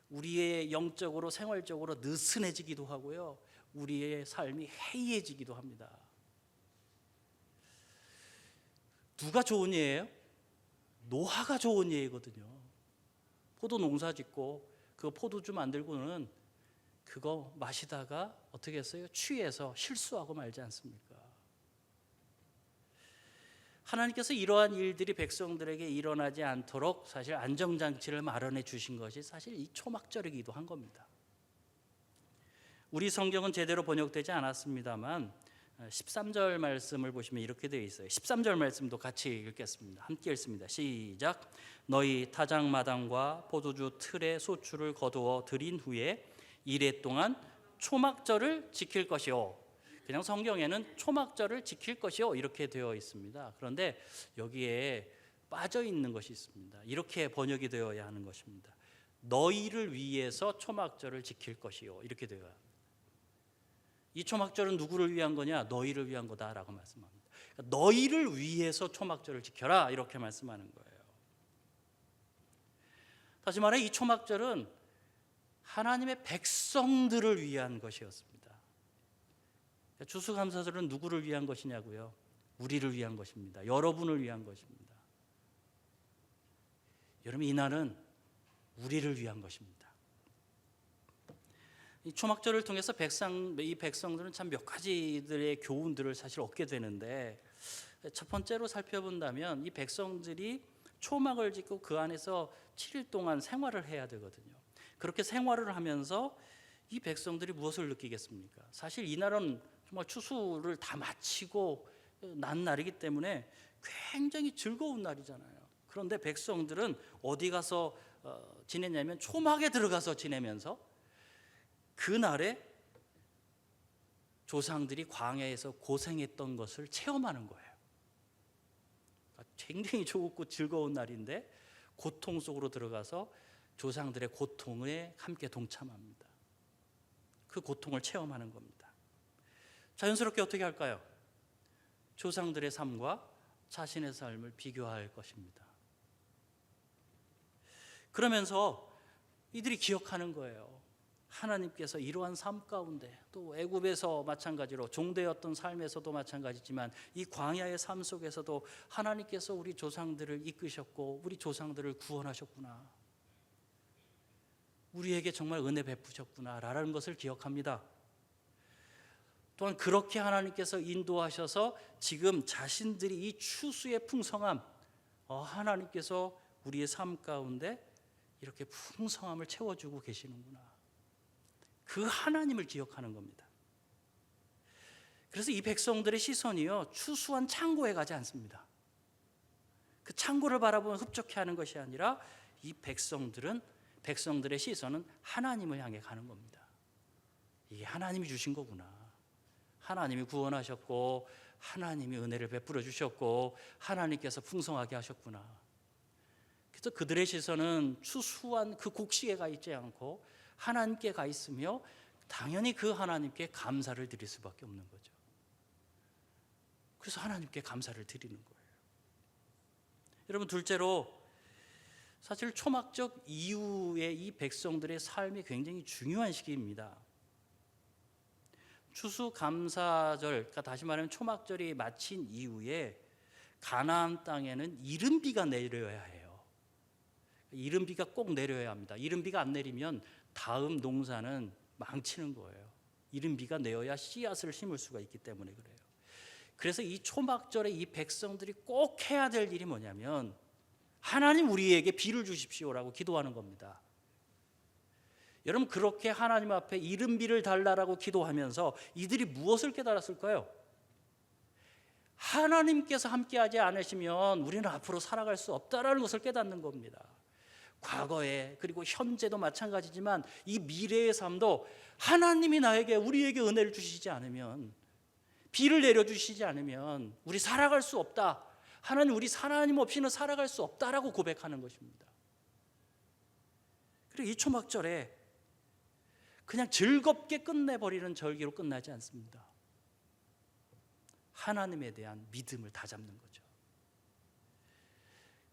우리의 영적으로 생활적으로 느슨해지기도 하고요, 우리의 삶이 해이해지기도 합니다. 누가 좋은 예예요? 노화가 좋은 예이거든요. 포도 농사 짓고 그 포도주 만들고는 그거 마시다가 어떻게 했어요? 취해서 실수하고 말지 않습니까? 하나님께서 이러한 일들이 백성들에게 일어나지 않도록 사실 안정장치를 마련해 주신 것이 사실 이 초막절이기도 한 겁니다. 우리 성경은 제대로 번역되지 않았습니다만 13절 말씀을 보시면 이렇게 되어 있어요. 13절 말씀도 같이 읽겠습니다. 함께 읽습니다. 시작. 너희 타작마당과 포도주 틀에 소출을 거두어 들인 후에 이레 동안 초막절을 지킬 것이요. 그냥 성경에는 초막절을 지킬 것이요 이렇게 되어 있습니다. 그런데 여기에 빠져 있는 것이 있습니다. 이렇게 번역이 되어야 하는 것입니다. 너희를 위해서 초막절을 지킬 것이요. 이렇게 되어야 합니다. 이 초막절은 누구를 위한 거냐? 너희를 위한 거다라고 말씀합니다. 그러니까 너희를 위해서 초막절을 지켜라 이렇게 말씀하는 거예요. 다시 말해 이 초막절은 하나님의 백성들을 위한 것이었습니다. 추수감사절은 누구를 위한 것이냐고요? 우리를 위한 것입니다. 여러분을 위한 것입니다. 여러분 이날은 우리를 위한 것입니다. 이 초막절을 통해서 이 백성들은 참 몇 가지들의 교훈들을 사실 얻게 되는데 첫 번째로 살펴본다면 이 백성들이 초막을 짓고 그 안에서 7일 동안 생활을 해야 되거든요. 그렇게 생활을 하면서 이 백성들이 무엇을 느끼겠습니까? 사실 이날은 정말 추수를 다 마치고 난 날이기 때문에 굉장히 즐거운 날이잖아요. 그런데 백성들은 어디 가서 지내냐면 초막에 들어가서 지내면서 그날에 조상들이 광야에서 고생했던 것을 체험하는 거예요. 굉장히 좋고 즐거운 날인데 고통 속으로 들어가서 조상들의 고통에 함께 동참합니다. 그 고통을 체험하는 겁니다. 자연스럽게 어떻게 할까요? 조상들의 삶과 자신의 삶을 비교할 것입니다. 그러면서 이들이 기억하는 거예요. 하나님께서 이러한 삶 가운데 또 애굽에서 마찬가지로 종되었던 삶에서도 마찬가지지만 이 광야의 삶 속에서도 하나님께서 우리 조상들을 이끄셨고 우리 조상들을 구원하셨구나. 우리에게 정말 은혜 베푸셨구나라는 것을 기억합니다. 또한 그렇게 하나님께서 인도하셔서 지금 자신들이 이 추수의 풍성함, 하나님께서 우리의 삶 가운데 이렇게 풍성함을 채워주고 계시는구나. 그 하나님을 기억하는 겁니다. 그래서 이 백성들의 시선이요 추수한 창고에 가지 않습니다. 그 창고를 바라보면 흡족해하는 것이 아니라 이 백성들의 시선은 하나님을 향해 가는 겁니다. 이게 하나님이 주신 거구나. 하나님이 구원하셨고 하나님이 은혜를 베풀어 주셨고 하나님께서 풍성하게 하셨구나. 그래서 그들의 시선은 추수한 그 곡식에 가 있지 않고 하나님께 가 있으며 당연히 그 하나님께 감사를 드릴 수밖에 없는 거죠. 그래서 하나님께 감사를 드리는 거예요. 여러분 둘째로 사실 초막적 이후에 이 백성들의 삶이 굉장히 중요한 시기입니다. 추수감사절, 그러니까 다시 말하면 초막절이 마친 이후에 가나안 땅에는 이른비가 내려야 해요. 이른비가 꼭 내려야 합니다. 이른비가 안 내리면 다음 농사는 망치는 거예요. 이른비가 내어야 씨앗을 심을 수가 있기 때문에 그래요. 그래서 이 초막절에 이 백성들이 꼭 해야 될 일이 뭐냐면 하나님 우리에게 비를 주십시오라고 기도하는 겁니다. 여러분 그렇게 하나님 앞에 이른비를 달라라고 기도하면서 이들이 무엇을 깨달았을까요? 하나님께서 함께하지 않으시면 우리는 앞으로 살아갈 수 없다라는 것을 깨닫는 겁니다. 과거에 그리고 현재도 마찬가지지만 이 미래의 삶도 하나님이 우리에게 은혜를 주시지 않으면 비를 내려주시지 않으면 우리 살아갈 수 없다. 우리 하나님 없이는 살아갈 수 없다라고 고백하는 것입니다. 그리고 이 초막절에 그냥 즐겁게 끝내버리는 절기로 끝나지 않습니다. 하나님에 대한 믿음을 다잡는 거죠.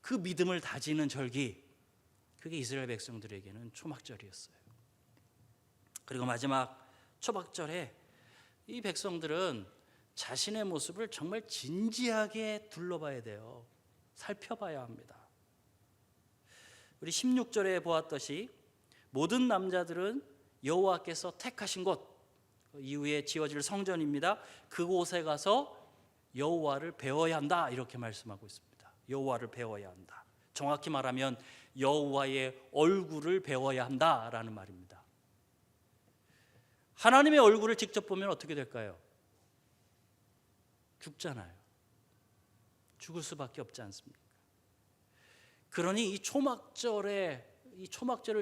그 믿음을 다지는 절기, 그게 이스라엘 백성들에게는 초막절이었어요. 그리고 마지막 초막절에 이 백성들은 자신의 모습을 정말 진지하게 둘러봐야 돼요. 살펴봐야 합니다. 우리 16절에 보았듯이 모든 남자들은 여호와께서 택하신 곳, 이후에 지어질 성전입니다. 그곳에 가서 여호와를 배워야 한다 이렇게 말씀하고 있습니다. 여호와를 배워야 한다. 정확히 말하면 여호와의 얼굴을 배워야 한다라는 말입니다. 하나님의 얼굴을 직접 보면 어떻게 될까요? 죽잖아요. 죽을 수밖에 없지 않습니까? 그러니 이 초막절을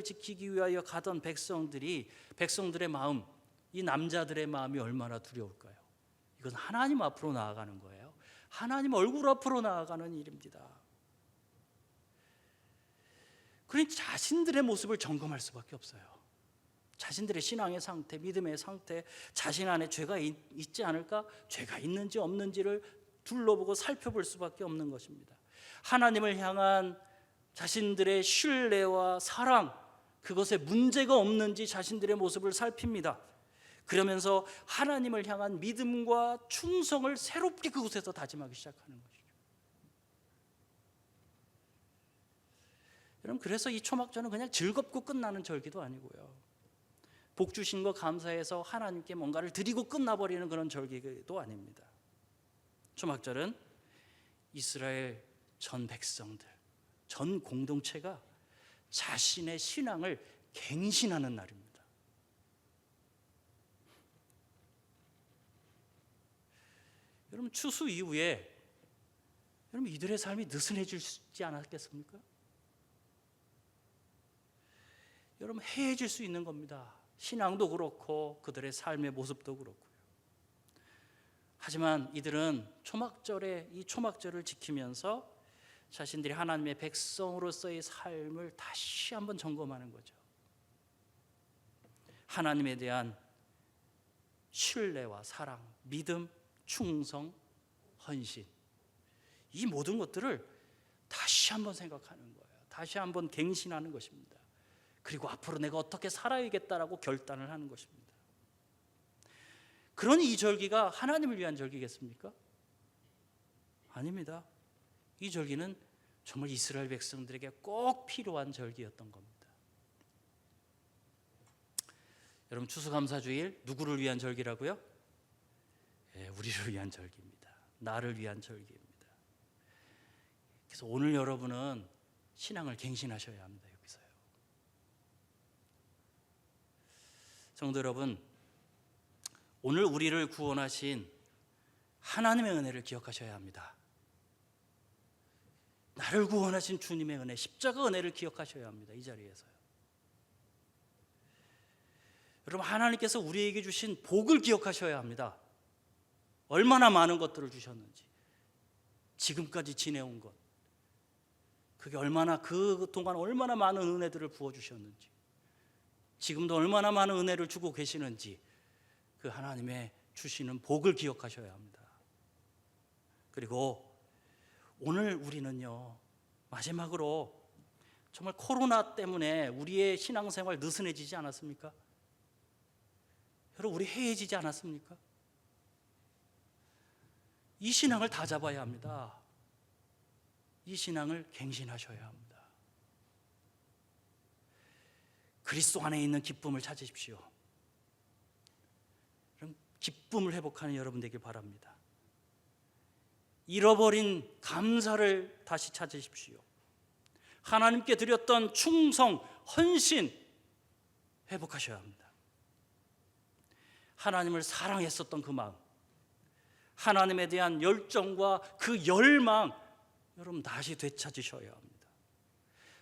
지키기 위하여 가던 백성들의 마음, 이 남자들의 마음이 얼마나 두려울까요? 이건 하나님 앞으로 나아가는 거예요. 하나님 얼굴 앞으로 나아가는 일입니다. 그러니 자신들의 모습을 점검할 수밖에 없어요. 자신들의 신앙의 상태, 믿음의 상태, 자신 안에 죄가 있지 않을까? 죄가 있는지 없는지를 둘러보고 살펴볼 수밖에 없는 것입니다. 하나님을 향한 자신들의 신뢰와 사랑, 그것에 문제가 없는지 자신들의 모습을 살핍니다. 그러면서 하나님을 향한 믿음과 충성을 새롭게 그곳에서 다짐하기 시작하는 것이죠. 여러분, 그래서 이 초막절은 그냥 즐겁고 끝나는 절기도 아니고요, 복 주신 거 감사해서 하나님께 뭔가를 드리고 끝나버리는 그런 절기도 아닙니다. 초막절은 이스라엘 전 백성들, 전 공동체가 자신의 신앙을 갱신하는 날입니다. 여러분, 추수 이후에 여러분 이들의 삶이 느슨해지지 않았겠습니까? 여러분, 해해질 수 있는 겁니다. 신앙도 그렇고 그들의 삶의 모습도 그렇고요. 하지만 이들은 이 초막절을 지키면서 자신들이 하나님의 백성으로서의 삶을 다시 한번 점검하는 거죠. 하나님에 대한 신뢰와 사랑, 믿음, 충성, 헌신, 이 모든 것들을 다시 한번 생각하는 거예요. 다시 한번 갱신하는 것입니다. 그리고 앞으로 내가 어떻게 살아야겠다라고 결단을 하는 것입니다. 그러니 이 절기가 하나님을 위한 절기겠습니까? 아닙니다. 이 절기는 정말 이스라엘 백성들에게 꼭 필요한 절기였던 겁니다. 여러분, 추수감사주일 누구를 위한 절기라고요? 우리를 위한 절기입니다. 나를 위한 절기입니다. 그래서 오늘 여러분은 신앙을 갱신하셔야 합니다. 여기서요. 성도 여러분, 오늘 우리를 구원하신 하나님의 은혜를 기억하셔야 합니다. 나를 구원하신 주님의 은혜, 십자가 은혜를 기억하셔야 합니다. 이 자리에서요. 여러분, 하나님께서 우리에게 주신 복을 기억하셔야 합니다. 얼마나 많은 것들을 주셨는지, 지금까지 지내온 것, 그게 그동안 얼마나 많은 은혜들을 부어주셨는지, 지금도 얼마나 많은 은혜를 주고 계시는지, 그 하나님의 주시는 복을 기억하셔야 합니다. 그리고 오늘 우리는요, 마지막으로 정말 코로나 때문에 우리의 신앙생활 느슨해지지 않았습니까? 여러분, 우리 해해지지 않았습니까? 이 신앙을 다 잡아야 합니다. 이 신앙을 갱신하셔야 합니다. 그리스도 안에 있는 기쁨을 찾으십시오. 그럼 기쁨을 회복하는 여러분 되길 바랍니다. 잃어버린 감사를 다시 찾으십시오. 하나님께 드렸던 충성, 헌신 회복하셔야 합니다. 하나님을 사랑했었던 그 마음, 하나님에 대한 열정과 그 열망, 여러분 다시 되찾으셔야 합니다.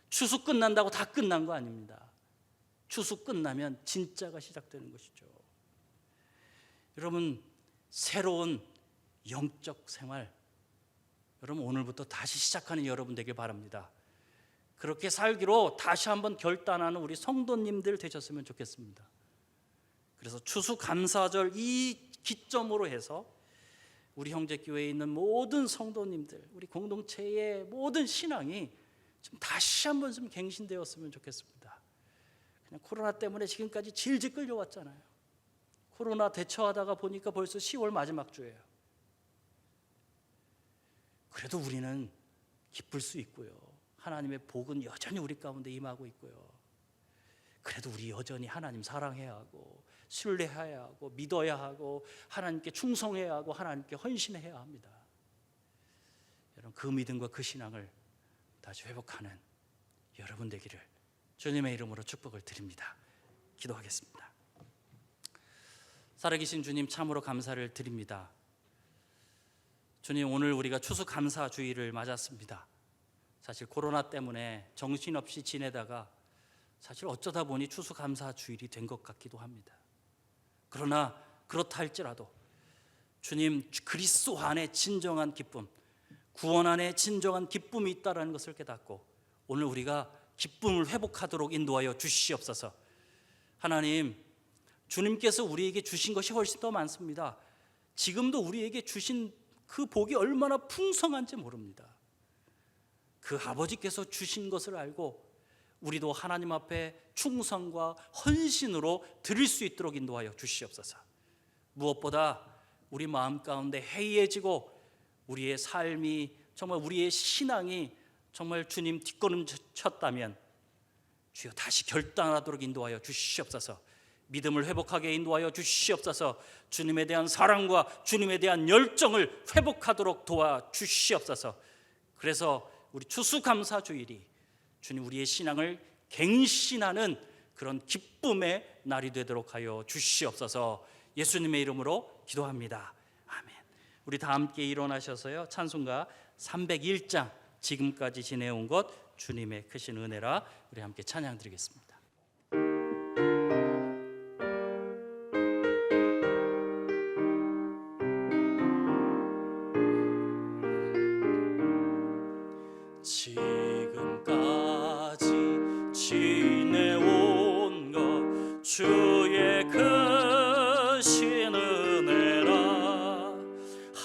추수 끝난다고 다 끝난 거 아닙니다. 추수 끝나면 진짜가 시작되는 것이죠. 여러분, 새로운 영적 생활, 여러분 오늘부터 다시 시작하는 여러분 되길 바랍니다. 그렇게 살기로 다시 한번 결단하는 우리 성도님들 되셨으면 좋겠습니다. 그래서 추수감사절 이 기점으로 해서 우리 형제교회에 있는 모든 성도님들, 우리 공동체의 모든 신앙이 좀 다시 한번 좀 갱신되었으면 좋겠습니다. 그냥 코로나 때문에 지금까지 질질 끌려왔잖아요. 코로나 대처하다가 보니까 벌써 10월 마지막 주예요. 그래도 우리는 기쁠 수 있고요, 하나님의 복은 여전히 우리 가운데 임하고 있고요, 그래도 우리 여전히 하나님 사랑해야 하고 신뢰해야 하고 믿어야 하고 하나님께 충성해야 하고 하나님께 헌신해야 합니다. 여러분, 그 믿음과 그 신앙을 다시 회복하는 여러분 되기를 주님의 이름으로 축복을 드립니다. 기도하겠습니다. 살아계신 주님, 참으로 감사를 드립니다. 주님, 오늘 우리가 추수감사주의를 맞았습니다. 사실 코로나 때문에 정신없이 지내다가 사실 어쩌다 보니 추수감사주일이 된 것 같기도 합니다. 그러나 그렇다 할지라도 주님, 그리스도 안에 진정한 기쁨, 구원 안에 진정한 기쁨이 있다는 것을 깨닫고 오늘 우리가 기쁨을 회복하도록 인도하여 주시옵소서. 하나님, 주님께서 우리에게 주신 것이 훨씬 더 많습니다. 지금도 우리에게 주신 그 복이 얼마나 풍성한지 모릅니다. 그 아버지께서 주신 것을 알고 우리도 하나님 앞에 충성과 헌신으로 드릴 수 있도록 인도하여 주시옵소서. 무엇보다 우리 마음 가운데 해이해지고 우리의 삶이 정말 우리의 신앙이 정말 주님 뒷걸음 쳤다면 주여 다시 결단하도록 인도하여 주시옵소서. 믿음을 회복하게 인도하여 주시옵소서. 주님에 대한 사랑과 주님에 대한 열정을 회복하도록 도와주시옵소서. 그래서 우리 추수감사주일이 주님 우리의 신앙을 갱신하는 그런 기쁨의 날이 되도록 하여 주시옵소서. 예수님의 이름으로 기도합니다. 아멘. 우리 다 함께 일어나셔서요, 찬송가 301장 지금까지 지내온 것 주님의 크신 은혜라 우리 함께 찬양 드리겠습니다. 지금까지 지내온 것 주의 크신 은혜라.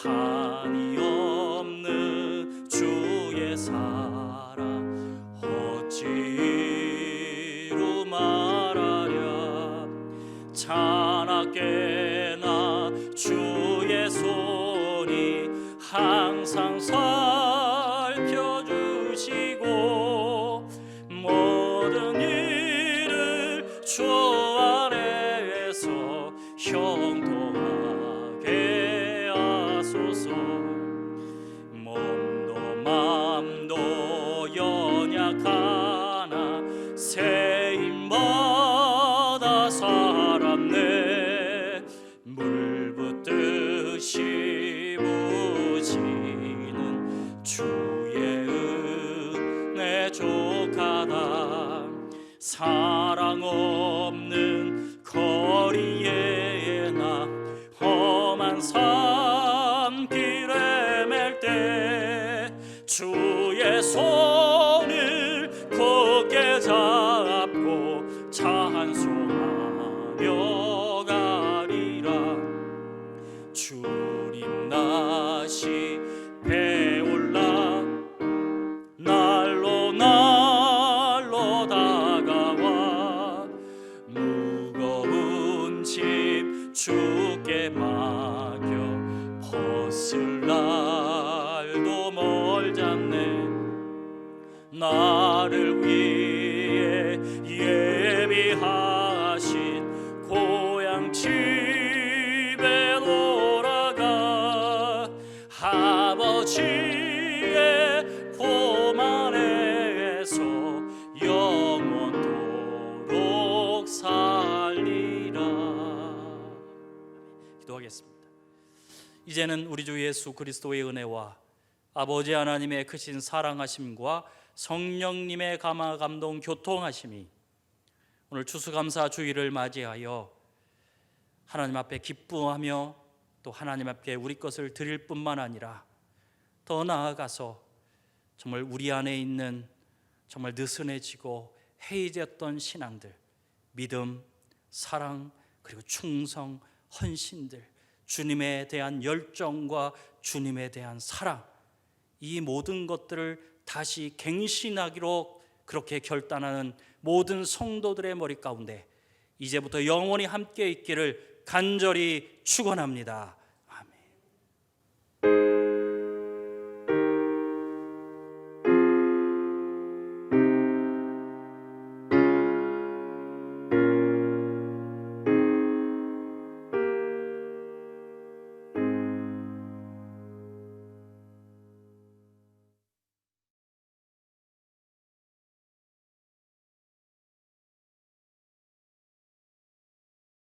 한이 없는 주의 사랑 어찌 이루 말하랴. 자나깨나 주의 손이 항상 살펴주시고 모든 일을 주 안에서 형통하게 하소서. 몸도 맘도 연약하나 세임받아 살았네. 물 붓듯이 부지는 주의 은혜 족하다. 사랑 없는 거리에 나 험한 산길에 맬 때 주의 손을 굳게 잡고 찬송하며 가리라. 주님 다시 배올라 날로 날로 다가와 무거운 짐 주께 맡겨 벗을 날도 멀잖네. 나를 위해 예비하신 고향 집에 돌아가 아버지의 품 안에서 영원토록 살리라. 기도하겠습니다. 이제는 우리 주 예수 그리스도의 은혜와 아버지 하나님의 크신 사랑하심과 성령님의 감화 감동 교통하심이 오늘 추수감사 주일을 맞이하여 하나님 앞에 기뻐하며 또 하나님 앞에 우리 것을 드릴 뿐만 아니라 더 나아가서 정말 우리 안에 있는 정말 느슨해지고 해이졌던 신앙들, 믿음, 사랑, 그리고 충성, 헌신들, 주님에 대한 열정과 주님에 대한 사랑, 이 모든 것들을 다시 갱신하기로 그렇게 결단하는 모든 성도들의 머리 가운데 이제부터 영원히 함께 있기를 간절히 축원합니다.